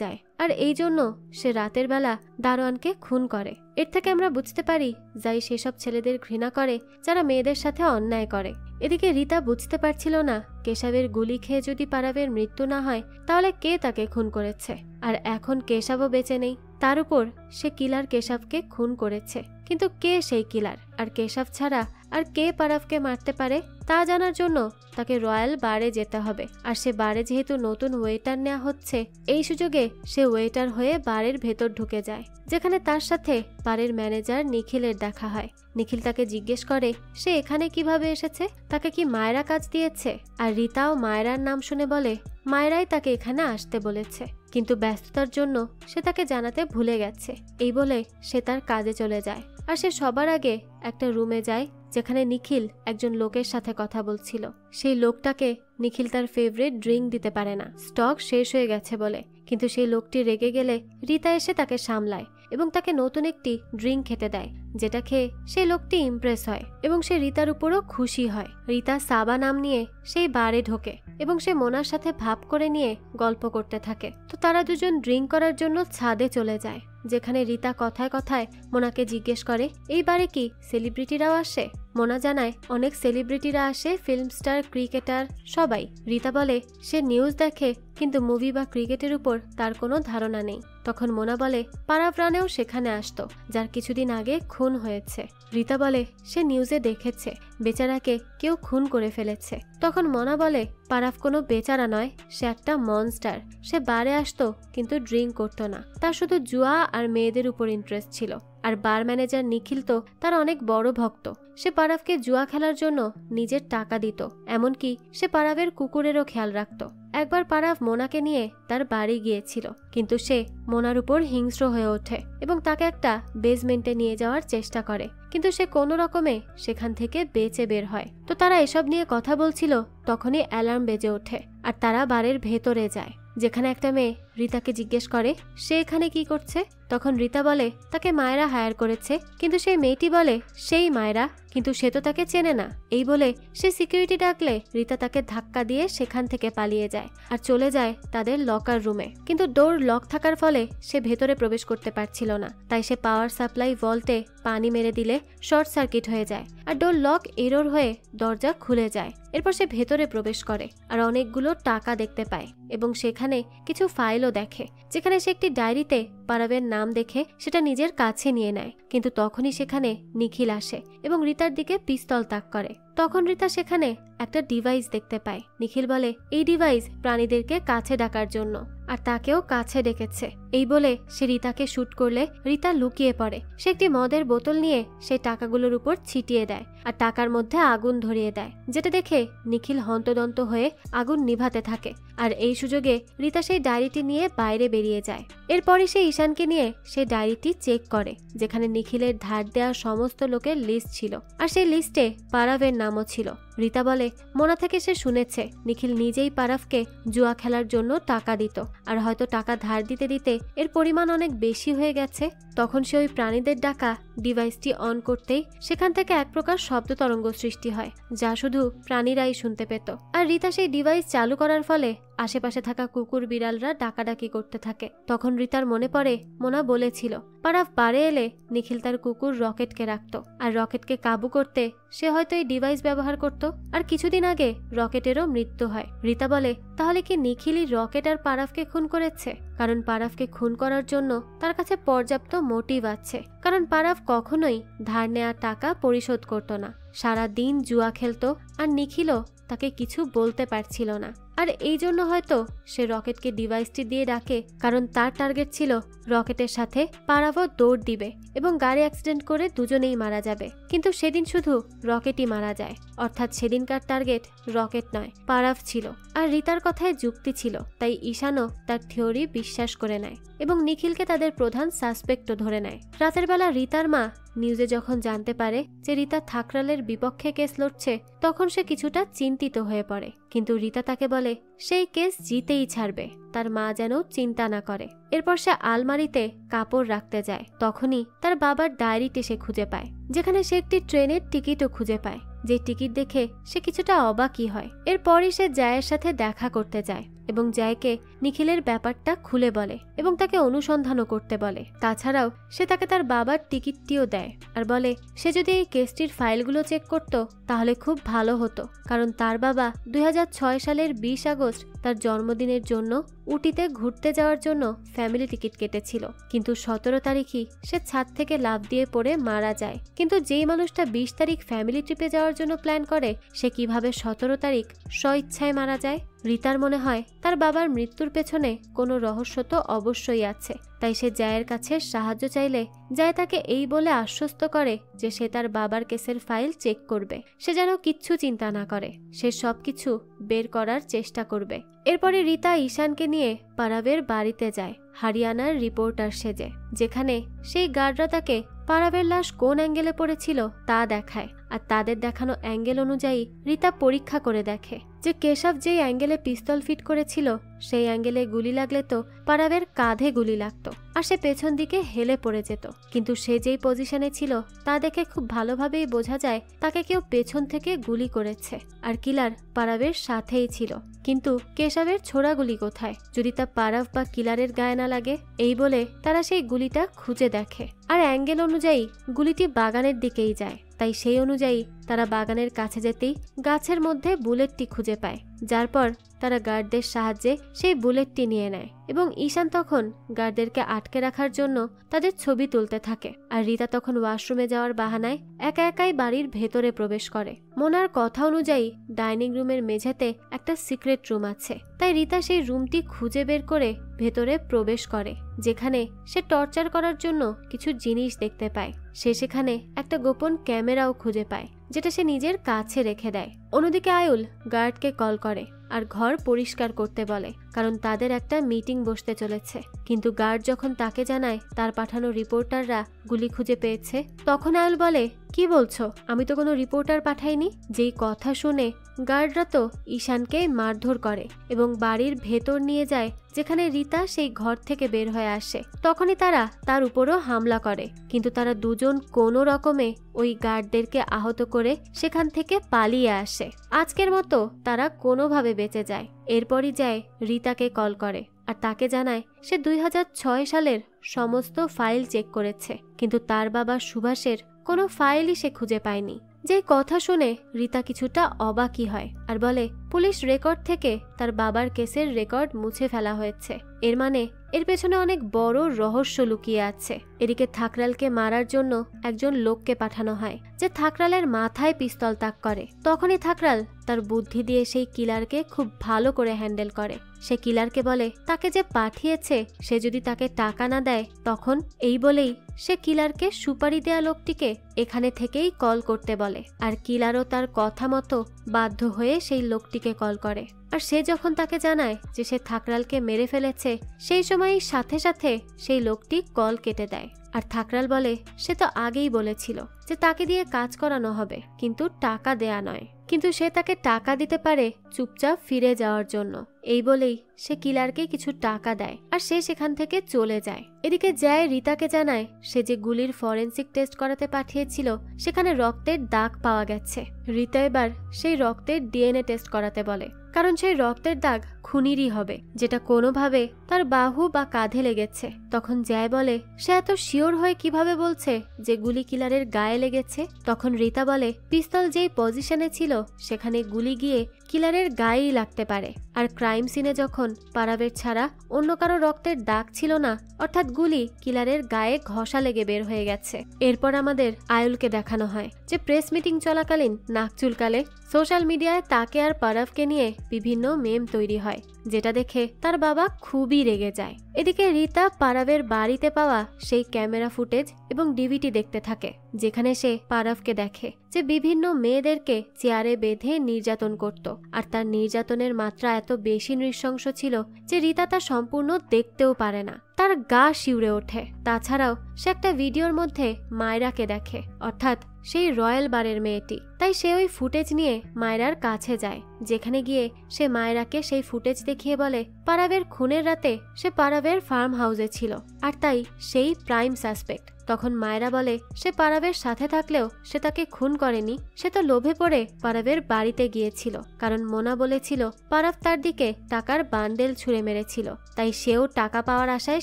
যায়, আর এই জন্য সে রাতের বেলা দারোয়ানকে খুন করে। এর থেকে আমরা বুঝতে পারি জাই সেসব ছেলেদের ঘৃণা করে যারা মেয়েদের সাথে অন্যায় করে। এদিকে রিতা বুঝতে পারছিল না কেশবের গুলি খেয়ে যদি পারাবের মৃত্যু না হয় তাহলে কে তাকে খুন করেছে। আর এখন কেশবও বেঁচে নেই, তার উপর সে কিলার কেশবকে খুন করেছে। কিন্তু কে সেই কিলার, আর কেশব ছাড়া আর কে পারাবকে মারতে পারে তা জানার জন্য তাকে রয়্যাল বারে যেতে হবে। আর সে বারে যেহেতু নতুন ওয়েটার নেওয়া হচ্ছে, এই সুযোগে সে ওয়েটার হয়ে বারের ভেতর ঢুকে যায়, যেখানে তার সাথে বারের ম্যানেজার নিখিলের দেখা হয়। নিখিল তাকে জিজ্ঞেস করে সে এখানে কিভাবে এসেছে, তাকে কি মায়েরা কাজ দিয়েছে। আর রিতাও মায়েরার নাম শুনে বলে মায়েরাই তাকে এখানে আসতে বলেছে, কিন্তু ব্যস্ততার জন্য সে তাকে জানাতে ভুলে গেছে। এই বলে সে তার কাজে চলে যায়। আর সে সবার আগে একটা রুমে যায় যেখানে নিখিল একজন লোকের সাথে কথা বলছিল। সেই লোকটাকে নিখিল তার ফেভারিট ড্রিঙ্ক দিতে পারে না, স্টক শেষ হয়ে গেছে বলে। কিন্তু সেই লোকটি রেগে গেলে রিতা এসে তাকে সামলায় এবং তাকে নতুন একটি ড্রিঙ্ক খেতে দেয়, যেটা খেয়ে সেই লোকটি ইমপ্রেস হয় এবং সে রিতার উপরও খুশি হয়। রিতা সাবা নাম নিয়ে সেই বারে ঢোকে এবং সে মোনার সাথে ভাব করে নিয়ে গল্প করতে থাকে। তো তারা দুজন ড্রিঙ্ক করার জন্য ছাদে চলে যায়, যেখানে রিতা কথায় কথায় মোনাকে জিজ্ঞেস করে এই বারে কি সেলিব্রিটিরাও আসে। মোনা জানায় অনেক সেলিব্রিটিরা আসে, ফিল্ম স্টার, ক্রিকেটার, সবাই। রিতা বলে সে নিউজ দেখে কিন্তু মুভি বা ক্রিকেটের উপর তার কোনো ধারণা নেই। তখন মোনা বলে পারাভরানেও সেখানে আসতো, যার কিছুদিন আগে খুন হয়েছে। রিতা বলে সে নিউজে দেখেছে বেচারাকে কেউ খুন করে ফেলেছে। তখন মোনা বলে পারাভ কোনো বেচারা নয়, সে একটা মনস্টার। সে বারে আসতো কিন্তু ড্রিঙ্ক করতো না, তার শুধু জুয়া আর মেয়েদের উপর ইন্টারেস্ট ছিল। আর বার ম্যানেজার নিখিল তো তার অনেক বড় ভক্ত। সে পারাভকে জুয়া খেলার জন্য নিজের টাকা দিত, এমনকি সে পারাভের কুকুরেরও খেয়াল রাখত। একবার পারাভ মোনাকে নিয়ে তার বাড়ি গিয়েছিল, কিন্তু সে মোনার উপর হিংস্র হয়ে ওঠে এবং তাকে একটা বেসমেন্টে নিয়ে যাওয়ার চেষ্টা করে, কিন্তু সে কোনো রকমে সেখান থেকে বেঁচে বের হয়। তো তারা এসব নিয়ে কথা বলছিল, তখনই অ্যালার্ম বেজে ওঠে আর তারা বাড়ির ভেতরে যায়, যেখানে একটা মেয়ে রিতাকে জিজ্ঞেস করে সে এখানে কি করছে। তখন রিতা বলে তাকে মায়েরা হায়ার করেছে, কিন্তু সেই মেয়েটি বলে সেই মায়েরা, কিন্তু সে তো তাকে চেনে না। এই বলে সে সিকিউরিটি ডাকলে রিতা তাকে ধাক্কা দিয়ে সেখান থেকে পালিয়ে যায় আর চলে যায় তাদের লকার রুমে। কিন্তু ডোর লক থাকার ফলে সে ভেতরে প্রবেশ করতে পারছিল না, তাই সে পাওয়ার সাপ্লাই ভল্টে পানি মেরে দিলে শর্ট সার্কিট হয়ে যায় আর ডোর লক এরর হয়ে দরজা খুলে যায়। এরপর সে ভেতরে প্রবেশ করে আর অনেকগুলো টাকা দেখতে পায় এবং সেখানে কিছু ফাইলও দেখে, যেখানে সে একটি ডায়েরিতে পারাভের নাম দেখে সেটা নিজের কাছে নিয়ে নেয়। কিন্তু তখনই সেখানে নিখিল আসে এবং রিতার দিকে পিস্তল তাক করে। তখন রিতা সেখানে একটা ডিভাইস দেখতে পায়। নিখিল বলে এই ডিভাইস প্রাণীদেরকে কাছে ডাকার জন্য, আর তাকেও কাছে ডেকেছে। এই বলে সে রিতাকে শুট করলে রিতা লুকিয়ে পড়ে। সে একটি মদের বোতল নিয়ে সেই টাকাগুলোর উপর ছিটিয়ে দেয় আর টাকার মধ্যে আগুন ধরিয়ে দেয়, যেটা দেখে নিখিল হন্তদন্ত হয়ে আগুন নিভাতে থাকে। আর এই সুযোগে রিতা সেই ডায়েরিটি নিয়ে বাইরে বেরিয়ে যায়। এরপরই সে ঈশানকে নিয়ে সেই ডায়েরিটি চেক করে, যেখানে নিখিলের ধার দেওয়া সমস্ত লোকের লিস্ট ছিল আর সেই লিস্টে পারাভের নামও ছিল। রিতা বলে মোনা থেকে সে শুনেছে নিখিল নিজেই পারাভকে জুয়া খেলার জন্য টাকা দিত, আর হয়তো টাকা ধার দিতে দিতে এর পরিমাণ অনেক বেশি হয়ে গেছে। তখন সে ওই প্রাণীদের ডাকা ডিভাইসটি অন করতেই সেখান থেকে এক প্রকার শব্দ তরঙ্গ সৃষ্টি হয়, যা শুধু প্রাণীরাই শুনতে পেত। আর রিতা সেই ডিভাইস চালু করার ফলে আশেপাশে থাকা কুকুর বিড়ালরা ডাকাডাকি করতে থাকে। তখন রিতার মনে পড়ে মোনা বলেছিল পারাভ বারে এলে নিখিল তার কুকুর রকেটকে রাখত, আর রকেটকে কাবু করতে সে হয়তো এই ডিভাইস ব্যবহার করত। আর কিছুদিন আগে রকেটেরও মৃত্যু হয়। রিতা বলে তাহলে কি নিখিলই রকেট আর পারাভকে খুন করেছে? কারণ পারাভকে খুন করার জন্য তার কাছে পর্যাপ্ত মোটিভ আছে, কারণ পারাভ কখনোই ধার নেওয়া টাকা পরিশোধ করত না, সারা দিন জুয়া খেলতো আর নিখিলও তাকে কিছু বলতে পারছিল না। আর এই জন্য হয়তো সে রকেটকে ডিভাইসটি দিয়ে ডাকে, কারণ তার টার্গেট ছিল রকেটের সাথে পারাভও দৌড় দিবে এবং গাড়ি অ্যাক্সিডেন্ট করে দুজনেই মারা যাবে। কিন্তু সেদিন শুধু রকেটই মারা যায়, অর্থাৎ সেদিনকার টার্গেট রকেট নয় পারাভ ছিল। আর রিতার কথায় যুক্তি ছিল, তাই ঈশানও তার থিওরি বিশ্বাস করে নেয় এবং নিখিলকে তাদের প্রধান সাসপেক্টও ধরে নেয়। রাতের বেলা রিতার মা নিউজে যখন জানতে পারে যে রিতা থাকরালের বিপক্ষে কেস লড়ছে, তখন সে কিছুটা চিন্তিত হয়ে পড়ে। কিন্তু রিতা তাকে বলে সেই কেস জিতেই ছাড়বে, তার মা যেন চিন্তা না করে। এরপর সে আলমারিতে কাপড় রাখতে যায়, তখনই তার বাবার ডায়েরিটি সে খুঁজে পায়, যেখানে সে একটি ট্রেনের টিকিটও খুঁজে পায়, যে টিকিট দেখে সে কিছুটা অবাকই হয়। এরপরই সে জায়ের সাথে দেখা করতে যায় এবং জায়কে নিখিলের ব্যাপারটা খুলে বলে এবং তাকে অনুসন্ধানও করতে বলে। তাছাড়াও সে তাকে তার বাবার টিকিটটিও দেয় আর বলে সে যদি এই কেসটির ফাইলগুলো চেক করত তাহলে খুব ভালো হতো, কারণ তার বাবা 2006 সালের 20 আগস্ট তার জন্মদিনের জন্য উটিতে ঘুরতে যাওয়ার জন্য ফ্যামিলি টিকিট কেটেছিল, কিন্তু 17 তারিখই সে ছাদ থেকে লাফ দিয়ে পড়ে মারা যায়। কিন্তু যেই মানুষটা 20 তারিখ ফ্যামিলি ট্রিপে যাওয়ার জন্য প্ল্যান করে, সে কিভাবে 17 তারিখ স্বইচ্ছায় মারা যায়? রিতার মনে হয় তার বাবার মৃত্যুর পেছনে কোনো রহস্য তো অবশ্যই আছে, তাই সে জায়ের কাছে সাহায্য চাইলে জায় তাকে এই বলে আশ্বস্ত করে যে সে তার বাবার কেসের ফাইল চেক করবে, সে যেন কিচ্ছু চিন্তা না করে, সে সবকিছু বের করার চেষ্টা করবে। এরপরে রিতা ঈশানকে নিয়ে পারাভের বাড়িতে যায় হরিয়ানার রিপোর্টার সেজে, যেখানে সেই গার্ডরা তাকে পারাভের লাশ কোন অ্যাঙ্গেলে পড়েছিল তা দেখায়। আর তাদের দেখানো অ্যাঙ্গেল অনুযায়ী রিতা পরীক্ষা করে দেখে যে কেশব যেই অ্যাঙ্গেলে পিস্তল ফিট করেছিল সেই অ্যাঙ্গেলে গুলি লাগলে তো পারাভের কাঁধে গুলি লাগতো আর সে পেছন দিকে হেলে পড়ে যেত। কিন্তু সে যেই পজিশনে ছিল তা দেখে খুব ভালোভাবেই বোঝা যায় তাকে কেউ পেছন থেকে গুলি করেছে আর কিলার পারাভের সাথেই ছিল। কিন্তু কেশবের ছোড়া গুলি কোথায়, যদি তা পারাভ বা কিলারের গায়ে না লাগে? এই বলে তারা সেই গুলিটা খুঁজে দেখে আর অ্যাঙ্গেল অনুযায়ী গুলিটি বাগানের দিকেই যায়। তাই সেই অনুযায়ী তারা বাগানের কাছে যেতেই গাছের মধ্যে বুলেটটি খুঁজে পায়, যার পর তারা গার্ডদের সাহায্যে সেই বুলেটটি নিয়ে নেয় এবং ঈশান তখন গার্ডদেরকে আটকে রাখার জন্য তাদের ছবি তুলতে থাকে। আর রীতা তখন ওয়াশরুমে যাওয়ার বাহানায় একা একাই বাড়ির ভেতরে প্রবেশ করে। মোনার কথা অনুযায়ী ডাইনিং রুমের মেঝেতে একটা সিক্রেট রুম আছে, তাই রীতা সেই রুমটি খুঁজে বের করে ভেতরে প্রবেশ করে, যেখানে সে টর্চার করার জন্য কিছু জিনিস দেখতে পায়। সে সেখানে একটা গোপন ক্যামেরাও খুঁজে পায়, যেটা সে নিজের কাছে রেখে দেয়। অন্যদিকে আয়ুল গার্ডকে কল করে আর ঘর পরিষ্কার করতে বলে, কারণ তাদের একটা মিটিং বসতে চলেছে। কিন্তু গার্ড যখন তাকে জানায় তার পাঠানো রিপোর্টাররা গুলি খুঁজে পেয়েছে, তখন আয়ুল বলে, কি বলছো? আমি তো কোনো রিপোর্টার পাঠাইনি। যেই কথা শুনে গার্ডরা তো ঈশানকে মারধর করে এবং বাড়ির ভেতর নিয়ে যায়, যেখানে রীতা সেই ঘর থেকে বের হয়ে আসে। তখনই তারা তার উপরও হামলা করে, কিন্তু তারা দুজন কোনো রকমে ওই গার্ডদেরকে আহত করে সেখান থেকে পালিয়ে আসে। আজকের মতো তারা কোনোভাবে বেঁচে যায়। এরপরই যায় রীতাকে কল করে আর তাকে জানায় সে 2006 সালের সমস্ত ফাইল চেক করেছে, কিন্তু তার বাবা সুভাষের কোনো ফাইলই সে খুঁজে পায়নি। যে কথা শুনে রীতা কিছুটা অবাকই হয় আর বলে, পুলিশ রেকর্ড থেকে তার বাবার কেসের রেকর্ড মুছে ফেলা হয়েছে। এর মানে এর পেছনে অনেক বড় রহস্য লুকিয়ে আছে। এদিকে থাকরালকে মারার জন্য একজন লোককে পাঠানো হয়, যে থাকরালের মাথায় পিস্তল তাক করে। তখনই থাকরাল তার বুদ্ধি দিয়ে সেই কিলারকে খুব ভালো করে হ্যান্ডেল করে। সে কিলারকে বলে তাকে যে পাঠিয়েছে সে যদি তাকে টাকা না দেয়, তখন এই বলেই সে কিলারকে সুপারি দেয়া লোকটিকে এখানে থেকেই কল করতে বলে। আর কিলারও তার কথা মতো বাধ্য হয়ে সেই লোকটিকে কল করে। আর সে যখন তাকে জানায় যে সে থাকরালকে মেরে ফেলেছে, সেই সময়ই সাথে সাথে সেই লোকটি কল কেটে দেয়। আর থাকরাল বলে সে তো আগেই বলেছিল যে তাকে দিয়ে কাজ করানো হবে, কিন্তু টাকা দেয়া নয়। কিন্তু সে তাকে টাকা দিতে পারে চুপচাপ ফিরে যাওয়ার জন্য। এই বলেই সে কিলারকে কিছু টাকা দেয় আর সে সেখান থেকে চলে যায়। এদিকে জয় রীতাকে জানায় সে যে গুলির ফরেনসিক টেস্ট করাতে পাঠিয়েছিল সেখানে রক্তের দাগ পাওয়া গেছে। রীতা এবার সেই রক্তের ডিএনএ টেস্ট করাতে বলে, কারণ সেই রক্তের দাগ খুনিরই হবে, যেটা কোনোভাবে তার বাহু বা কাঁধে লেগেছে। তখন জয় বলে সে এত শিওর হয়ে কিভাবে বলছে যে গুলি কিলারের গায়ে লেগেছে। তখন রীতা বলে পিস্তল যেই পজিশনে ছিল সেখানে গুলি গিয়ে কিলারের গায়েই লাগতে পারে। আর ক্রাইম সিনে যখন পারাবের ছাড়া অন্য কারো রক্তের দাগ ছিল না, অর্থাৎ গুলি কিলারের গায়ে ঘষা লেগে বের হয়ে গেছে। এরপর আমাদের আয়ুলকে দেখানো হয় যে প্রেস মিটিং চলাকালীন নাক চুলকালে সোশ্যাল মিডিয়ায় তাকে আর পারাবকে নিয়ে বিভিন্ন মেম তৈরি হয়, যেটা দেখে তার বাবা খুবই রেগে যায়। এদিকে রীতা পারাবের বাড়িতে পাওয়া সেই ক্যামেরা ফুটেজ এবং ডিভিডি দেখতে থাকে, যেখানে সে পারাবকে দেখে যে বিভিন্ন মেয়েদেরকে চেয়ারে বেঁধে নির্যাতন করত। আর তার নির্যাতনের মাত্রা এত বেশি নৃশংস ছিল যে রীতা তা সম্পূর্ণ দেখতেও পারে না। তার গা শিউরে ওঠে। তাছাড়াও সে একটা ভিডিওর মধ্যে মায়রাকে দেখে, অর্থাৎ সেই রয়্যাল বারের মেয়েটি। তাই সে ওই ফুটেজ নিয়ে মায়রার কাছে যায়, যেখানে গিয়ে সে মায়রাকে সেই ফুটেজ দেখিয়ে বলে পারাবের খুনের রাতে সে পারাবের ফার্ম হাউসে ছিল আর তাই সেই প্রাইম সাসপেক্ট। তখন মায়রা বলে সে পারাবের সাথে থাকলেও সে তাকে খুন করেনি, সে তো লোভে পড়ে পারাবের বাড়িতে গিয়েছিল, কারণ মোনা বলেছিল পারাব তার দিকে টাকার বান্ডেল ছুঁড়ে মেরেছিল, তাই সেও টাকা পাওয়ার আশায়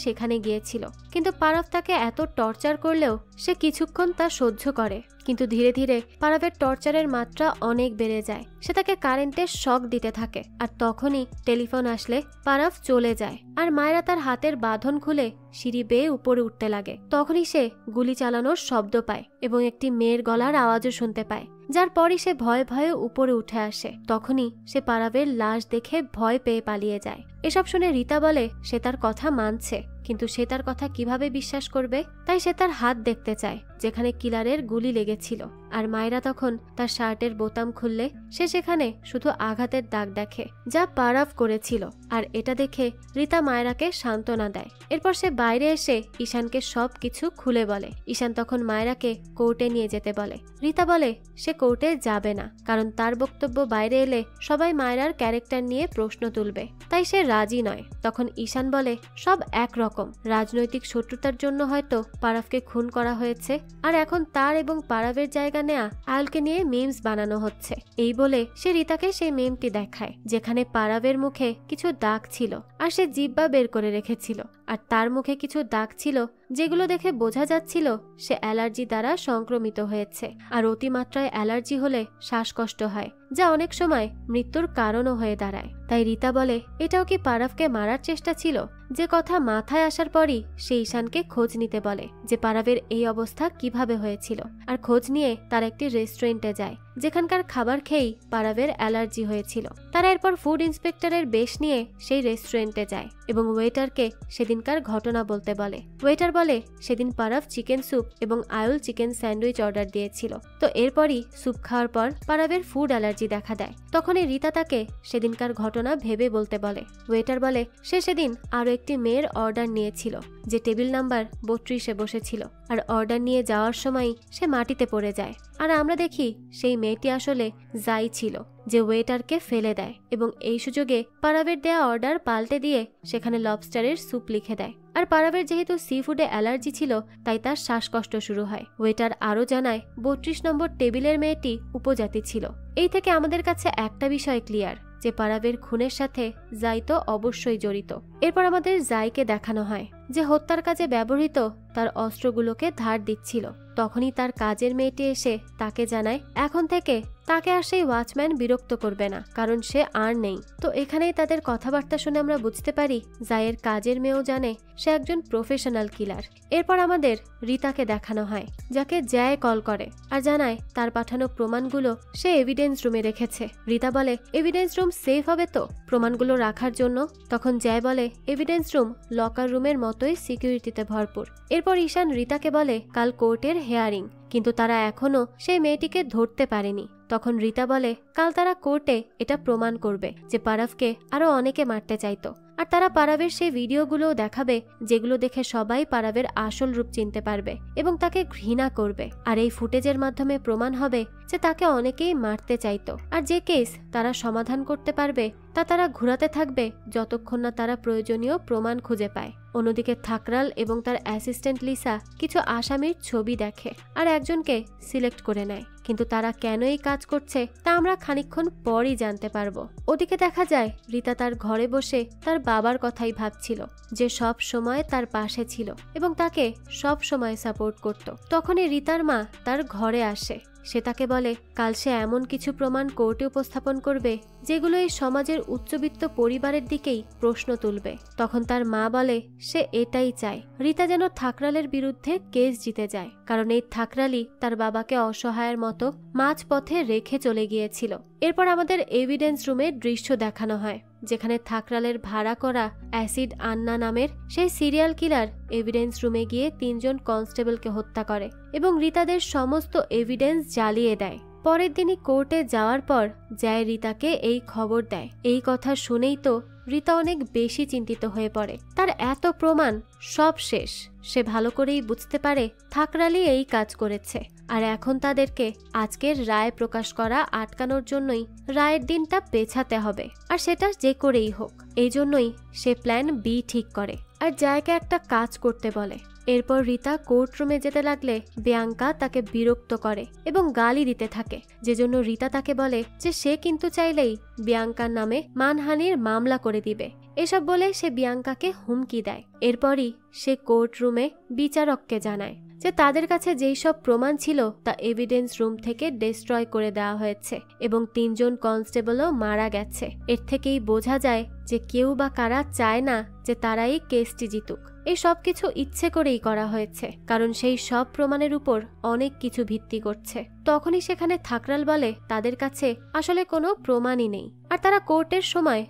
সেখানে গিয়েছিল। কিন্তু পারাব তাকে এত টর্চার করলেও সে কিছুক্ষণ তা সহ্য করে, কিন্তু ধীরে ধীরে পারাবের টর্চারের মাত্রা অনেক বেড়ে যায়। সে তাকে কারেন্টের শক দিতে থাকে আর তখনই টেলিফোন আসলে পারাব চলে যায়। আর মায়রা তার হাতের বাঁধন খুলে সিঁড়ি বেয়ে উপরে উঠতে লাগে। তখনই সে গুলি চালানোর শব্দ পায় এবং একটি মেয়ের গলার আওয়াজও শুনতে পায়, যার পরই সে ভয়ে ভয়ে উপরে উঠে আসে। তখনই সে পারাবের লাশ দেখে ভয় পেয়ে পালিয়ে যায়। এসব শুনে রীতা বলে সে তার কথা মানছে, কিন্তু সে তার কথা কিভাবে বিশ্বাস করবে। তাই সে তার হাত দেখতে চায় যেখানে কিলারের গুলি লেগেছিল। আর মায়রা তখন তার শার্টের বোতাম খুললে সে সেখানে শুধু আঘাতের দাগ দেখে, যা পারাব করেছিল। আর এটা দেখে রীতা মায়রাকে সান্ত্বনা দেয়। এরপর সে বাইরে এসে ঈশানকে সব কিছু খুলে বলে। ঈশান তখন মায়রাকে কোর্টে নিয়ে যেতে বলে। রীতা বলে সে কোর্টে যাবে না, কারণ তার বক্তব্য বাইরে এলে সবাই মায়রার ক্যারেক্টার নিয়ে প্রশ্ন তুলবে, তাই সে রাজি নয়। তখন ঈশান বলে সব একরকম, রাজনৈতিক শত্রুতার জন্য হয়তো পারাবকে খুন করা হয়েছে, আর এখন তার এবং পারাবের জায়গা নেয়া আয়ুলকে নিয়ে মিমস বানানো হচ্ছে। এই বলে সে রীতাকে সেই মিমটি দেখায়, যেখানে পারাবের মুখে কিছু দাগ ছিল আর সে জিহ্বা বের করে রেখেছিল, আর তার মুখে কিছু দাগ ছিল যেগুলো দেখে বোঝা যাচ্ছিল সে অ্যালার্জি দ্বারা সংক্রমিত হয়েছে। আর অতিমাত্রায় অ্যালার্জি হলে শ্বাসকষ্ট হয়, যা অনেক সময় মৃত্যুর কারণও হয়ে দাঁড়ায়। তাই রিতা বলে এটাও কি পারাভকে মারার চেষ্টা ছিল। যে কথা মাথায় আসার পরই সে ঈশানকে খোঁজ নিতে বলে যে পারাভের এই অবস্থা কিভাবে হয়েছিল। আর খোঁজ নিয়ে তারা একটি রেস্টুরেন্টে যায় যেখানকার খাবার খেয়েই পারাভের অ্যালার্জি হয়েছিল। তারা এরপর ফুড ইন্সপেক্টরের বেশ নিয়ে সেই রেস্টুরেন্টে যায় এবং ওয়েটারকে সেদিনকার ঘটনা বলতে বলে। ওয়েটার বলে সেদিন পারাভ চিকেন স্যুপ এবং আয়ুল চিকেন স্যান্ডউইচ অর্ডার দিয়েছিল। তো এরপরই স্যুপ খাওয়ার পর পারাভের ফুড অ্যালার্জি দেখা দেয়। তখনই রিতা তাকে সেদিনকার ঘটনা ভেবে বলতে বলে। ওয়েটার বলে সে সেদিন আরো একটি মেয়ের অর্ডার নিয়েছিল যে টেবিল নাম্বার 32-এ বসেছিল। আর অর্ডার নিয়ে যাওয়ার সময় সে মাটিতে পড়ে যায়। আর আমরা দেখি সেই মেয়েটি আসলে যাই ছিল, যে ওয়েটারকে ফেলে দেয় এবং এই সুযোগে পারাভের দেয়া অর্ডার পাল্টে দিয়ে সেখানে লবস্টারের স্যুপ লিখে দেয়। আর পারাভের যেহেতু সি ফুডে অ্যালার্জি ছিল তাই তার শ্বাসকষ্ট শুরু হয়। ওয়েটার আরও জানায় 32 নম্বর টেবিলের মেয়েটি উপজাতি ছিল। এই থেকে আমাদের কাছে একটা বিষয় ক্লিয়ার যে পারাভের খুনের সাথে জাই তো অবশ্যই জড়িত। এরপর আমাদের জাইকে দেখানো হয় যে হত্যার কাজে ব্যবহৃত তার অস্ত্রগুলোকে ধার দিচ্ছিল। তখনই তার কাজের মেয়েটি এসে তাকে জানায় এখন থেকে তাকে আর সেই ওয়াচম্যান বিরক্ত করবে না, কারণ সে আর নেই। তো এখানেই তাদের কথাবার্তা শুনে আমরা বুঝতে পারি জায়ের কাজের মেয়েও জানে সে একজন প্রফেশনাল কিলার। এরপর আমাদের রিতাকে দেখানো হয় যাকে জয় কল করে আর জানায় তার পাঠানো প্রমাণগুলো সে এভিডেন্স রুমে রেখেছে। রিতা বলে এভিডেন্স রুম সেফ হবে তো প্রমাণগুলো রাখার জন্য? তখন জয় বলে এভিডেন্স রুম লকার রুমের মতোই সিকিউরিটিতে ভরপুর। এরপর ঈশান রিতাকে বলে কাল কোর্টের হেয়ারিং, কিন্তু তারা এখনো সেই মেয়েটিকে ধরতে পারেনি। তখন রিতা বলে কাল তারা কোর্টে এটা প্রমাণ করবে যে পারাভকে আরো অনেকে মারতে চাইতো। আর তারা পারাভের সেই ভিডিওগুলোও দেখাবে যেগুলো দেখে সবাই পারাভের আসল রূপ চিনতে পারবে এবং তাকে ঘৃণা করবে। আর এই ফুটেজের মাধ্যমে প্রমাণ হবে যে তাকে অনেকেই মারতে চাইতো। আর যে কেস তারা সমাধান করতে পারবে তা তারা ঘুরাতে থাকবে যতক্ষণ না তারা প্রয়োজনীয় প্রমাণ খুঁজে পায়। অন্যদিকে থাকরাল এবং তার অ্যাসিস্ট্যান্ট লিসা কিছু আসামির ছবি দেখে আর একজনকে সিলেক্ট করে নেয়, কিন্তু তারা কেন এই কাজ করছে তা আমরা খানিকক্ষণ পরই জানতে পারবো। ওদিকে দেখা যায় রিতা তার ঘরে বসে তার বাবার কথাই ভাবছিল, যে সব সময় তার পাশে ছিল এবং তাকে সব সময় সাপোর্ট করত। তখনই রিতার মা তার ঘরে আসে। সে তাকে বলে কাল সে এমন কিছু প্রমাণ কোর্টে উপস্থাপন করবে যেগুলো এই সমাজের উচ্চবিত্ত পরিবারের দিকেই প্রশ্ন তুলবে। তখন তার মা বলে সে এটাই চায় রিতা যেন থাকরালের বিরুদ্ধে কেস জিতে যায়, কারণ এই থাকরালই তার বাবাকে অসহায়ের মতো মাঝপথে রেখে চলে গিয়েছিল। এরপর আমাদের এভিডেন্স রুমের দৃশ্য দেখানো হয় যেখানে থাকরালের ভাড়া করা অ্যাসিড আন্না নামের সেই সিরিয়াল কিলার এভিডেন্স রুমে গিয়ে 3 জন কনস্টেবলকে হত্যা করে এবং রিতাদের সমস্ত এভিডেন্স জ্বালিয়ে দেয়। পরের দিনই কোর্টে যাওয়ার পর জয় রিতাকে এই খবর দেয়। এই কথা শুনেই তো রিতা অনেক বেশি চিন্তিত হয়ে পড়ে। তার এত প্রমাণ সব শেষ। সে ভালো করেই বুঝতে পারে থাকরালি এই কাজ করেছে আর এখন তাদেরকে আজকের রায় প্রকাশ করা আটকানোর জন্যই রায়ের দিনটা পেছাতে হবে, আর সেটা যে করেই হোক। এই জন্যই সে প্ল্যান বি ঠিক করে আর জয়কে একটা কাজ করতে বলে। এরপর রিতা কোর্ট রুমে যেতে লাগলে বিয়াঙ্কা তাকে বিরক্ত করে এবং গালি দিতে থাকে, যে জন্য রিতা তাকে বলে যে সে কিন্তু চাইলেই বিয়াঙ্কার নামে মানহানির মামলা করে দিবে। এসব বলে সে বিয়াঙ্কাকে হুমকি দেয়। এরপরই সে কোর্ট রুমে বিচারককে জানায় যে তাদের কাছে যেই সব প্রমাণ ছিল তা এভিডেন্স রুম থেকে ডিস্ট্রয় করে দেওয়া হয়েছে এবং 3 জন কনস্টেবলও মারা গেছে। এর থেকেই বোঝা যায় যে কেউ বা কারা চায় না যে তারা এই কেসটি জিতুক। এই সব কিছু ইচ্ছে করেই করা হয়েছে, কারণ সেই সব প্রমাণের উপর অনেক কিছু ভিত্তি করছে। তখনই সেখানে থাকরাল বলে তাদের কাছে আসলে কোনো প্রমাণই নেই আর তারা কোর্টের সময়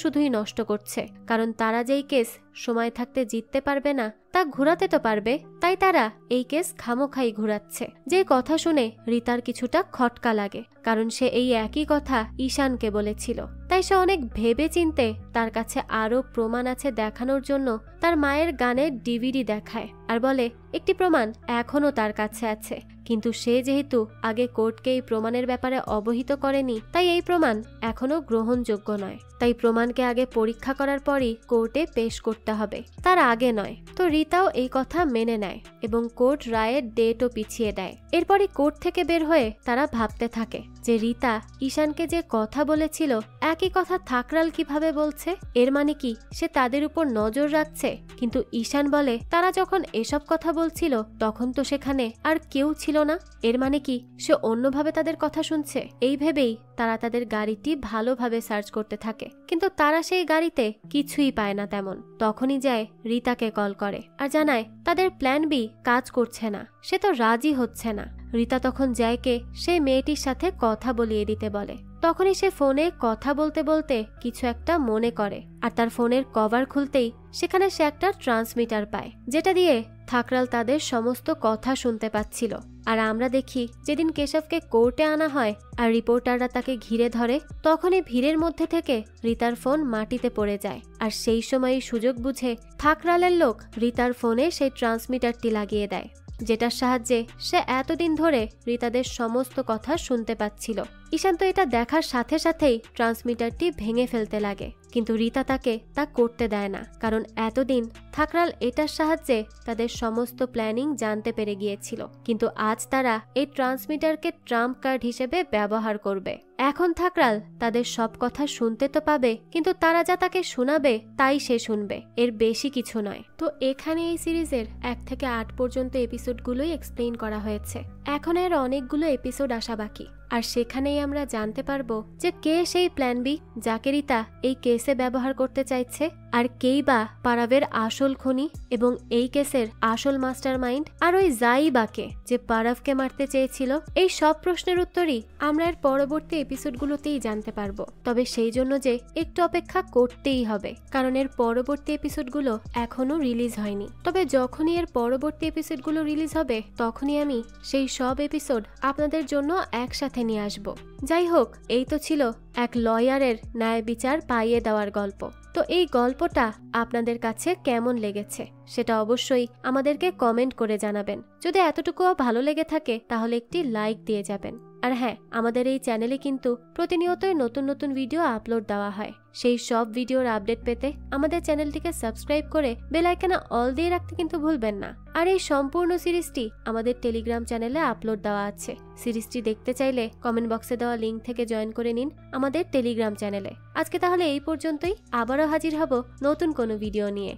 শুধুই নষ্ট করছে, কারণ তারা যেই কেস সময় থাকতে জিততে পারবে না তা ঘুরাতে তো পারবে, তাই তারা এই কেস খামোখাই ঘুরাচ্ছে। যে কথা শুনে রিতার কিছুটা খটকা লাগে, কারণ সে এই একই কথা ঈশানকে বলেছিল। তাই সে অনেক ভেবে চিনতে তার কাছে আরো প্রমাণ আছে দেখানোর জন্য তার মায়ের গানের ডিভিডি দেখায় আর বলে একটি প্রমাণ এখনো তার কাছে আছে, কিন্তু সে যেহেতু আগে কোর্টকে এই প্রমাণের ব্যাপারে অবহিত করেনি, তাই এই প্রমাণ এখনো গ্রহণযোগ্য নয়। তাই প্রমাণকে আগে পরীক্ষা করার পরই কোর্টে পেশ করতে হবে, তার আগে নয়। তো রিতাও এই কথা মেনে নেয় এবং কোর্ট রায়ের ডেটও পিছিয়ে দেয়। এরপরই কোর্ট থেকে বের হয়ে তারা ভাবতে থাকে যে রিতা ঈশানকে যে কথা বলেছিল একই কথা থাকরাল কিভাবে বলছে। এর মানে কি সে তাদের উপর নজর রাখছে? কিন্তু ঈশান বলে তারা যখন এসব কথা বলছিল তখন তো সেখানে আর কেউ ছিল না। এর মানে কি সে অন্যভাবে তাদের কথা শুনছে? এই ভেবেই তারা তাদের গাড়িটি ভালোভাবে সার্চ করতে থাকে, কিন্তু তারা সেই গাড়িতে কিছুই পায় না তেমন। তখনই যায় রিতাকে কল করে আর জানায় তাদের প্ল্যান বি কাজ করছে না, সে তো রাজি হচ্ছে না। রিতা তখন জয়কে সেই মেয়েটির সাথে কথা বলিয়ে দিতে বলে। তখনই সে ফোনে কথা বলতে বলতে কিছু একটা মনে করে আর তার ফোনের কভার খুলতেই সেখানে সে একটা ট্রান্সমিটার পায়, যেটা দিয়ে থাকরাল তাদের সমস্ত কথা শুনতে পাচ্ছিল। আর আমরা দেখি যেদিন কেশবকে কোর্টে আনা হয় আর রিপোর্টাররা তাকে ঘিরে ধরে, তখনই ভিড়ের মধ্যে থেকে রিতার ফোন মাটিতে পড়ে যায়। আর সেই সময়ই সুযোগ বুঝে থাকরালের লোক রিতার ফোনে সেই ট্রান্সমিটারটি লাগিয়ে দেয়, যেটার সাহায্যে সে এতদিন ধরে রিতাদের সমস্ত কথা শুনতে পাচ্ছিল। ঈশান তো এটা দেখার সাথে সাথেই ট্রান্সমিটারটি ভেঙে ফেলতে লাগে, কিন্তু রিতা তাকে তা করতে দেয় না, কারণ এতদিন থাকরাল এটার সাহায্যে তাদের সমস্ত প্ল্যানিং জানতে পেরে গিয়েছিল। কিন্তু আজ তারা এই ট্রান্সমিটারকে ট্রাম্প কার্ড হিসেবে ব্যবহার করবে। এখন থাকরাল তাদের সব কথা শুনতে তো পাবে, কিন্তু তারা যা তাকে শোনাবে তাই সে শুনবে, এর বেশি কিছু নয়। তো এখানে এই সিরিজের 1 থেকে 8 পর্যন্ত এপিসোডগুলোই এক্সপ্লেইন করা হয়েছে। এখন এর অনেকগুলো এপিসোড আসা বাকি, আর সেখানেই আমরা জানতে পারবো যে কে সেই প্ল্যান বি যাকে রিতা এই কেসে ব্যবহার করতে চাইছে, আর কেই বা পারাভের আসল খুনি এবং এই কেসের আসল মাস্টার মাইন্ড, আর ওই জাইবাকে যে পারাভকে মারতে চেয়েছিল। এই সব প্রশ্নের উত্তরই আমরা এর পরবর্তী এপিসোডগুলোতেই জানতে পারবো। তবে সেই জন্য যে একটু অপেক্ষা করতেই হবে, কারণ এর পরবর্তী এপিসোডগুলো এখনো রিলিজ হয়নি। তবে যখনই এর পরবর্তী এপিসোডগুলো রিলিজ হবে তখনই আমি সেই সব এপিসোড আপনাদের জন্য একসাথে নিয়ে আসব। যাই হোক, এই তো ছিল এক লয়ারের ন্যায় বিচার পাইয়ে দেওয়ার গল্প। তো এই গল্পটা আপনাদের কাছে কেমন লেগেছে সেটা অবশ্যই আমাদেরকে কমেন্ট করে জানাবেন। যদি এতটুকুও ভালো লেগে থাকে তাহলে একটি লাইক দিয়ে যাবেন। আর হ্যাঁ, আমাদের এই চ্যানেলে কিন্তু প্রতিনিয়তই নতুন নতুন ভিডিও আপলোড দেওয়া হয়। সেই সব ভিডিওর আপডেট পেতে আমাদের চ্যানেলটিকে সাবস্ক্রাইব করে বেল আইকনে অল দিয়ে রাখতে কিন্তু ভুলবেন না। আর এই সম্পূর্ণ সিরিজটি আমাদের টেলিগ্রাম চ্যানেলে আপলোড দেওয়া আছে। সিরিজটি দেখতে চাইলে কমেন্ট বক্সে দেওয়া লিঙ্ক থেকে জয়েন করে নিন আমাদের টেলিগ্রাম চ্যানেলে। আজকে তাহলে এই পর্যন্তই, আবারও হাজির হব নতুন কোনো ভিডিও নিয়ে।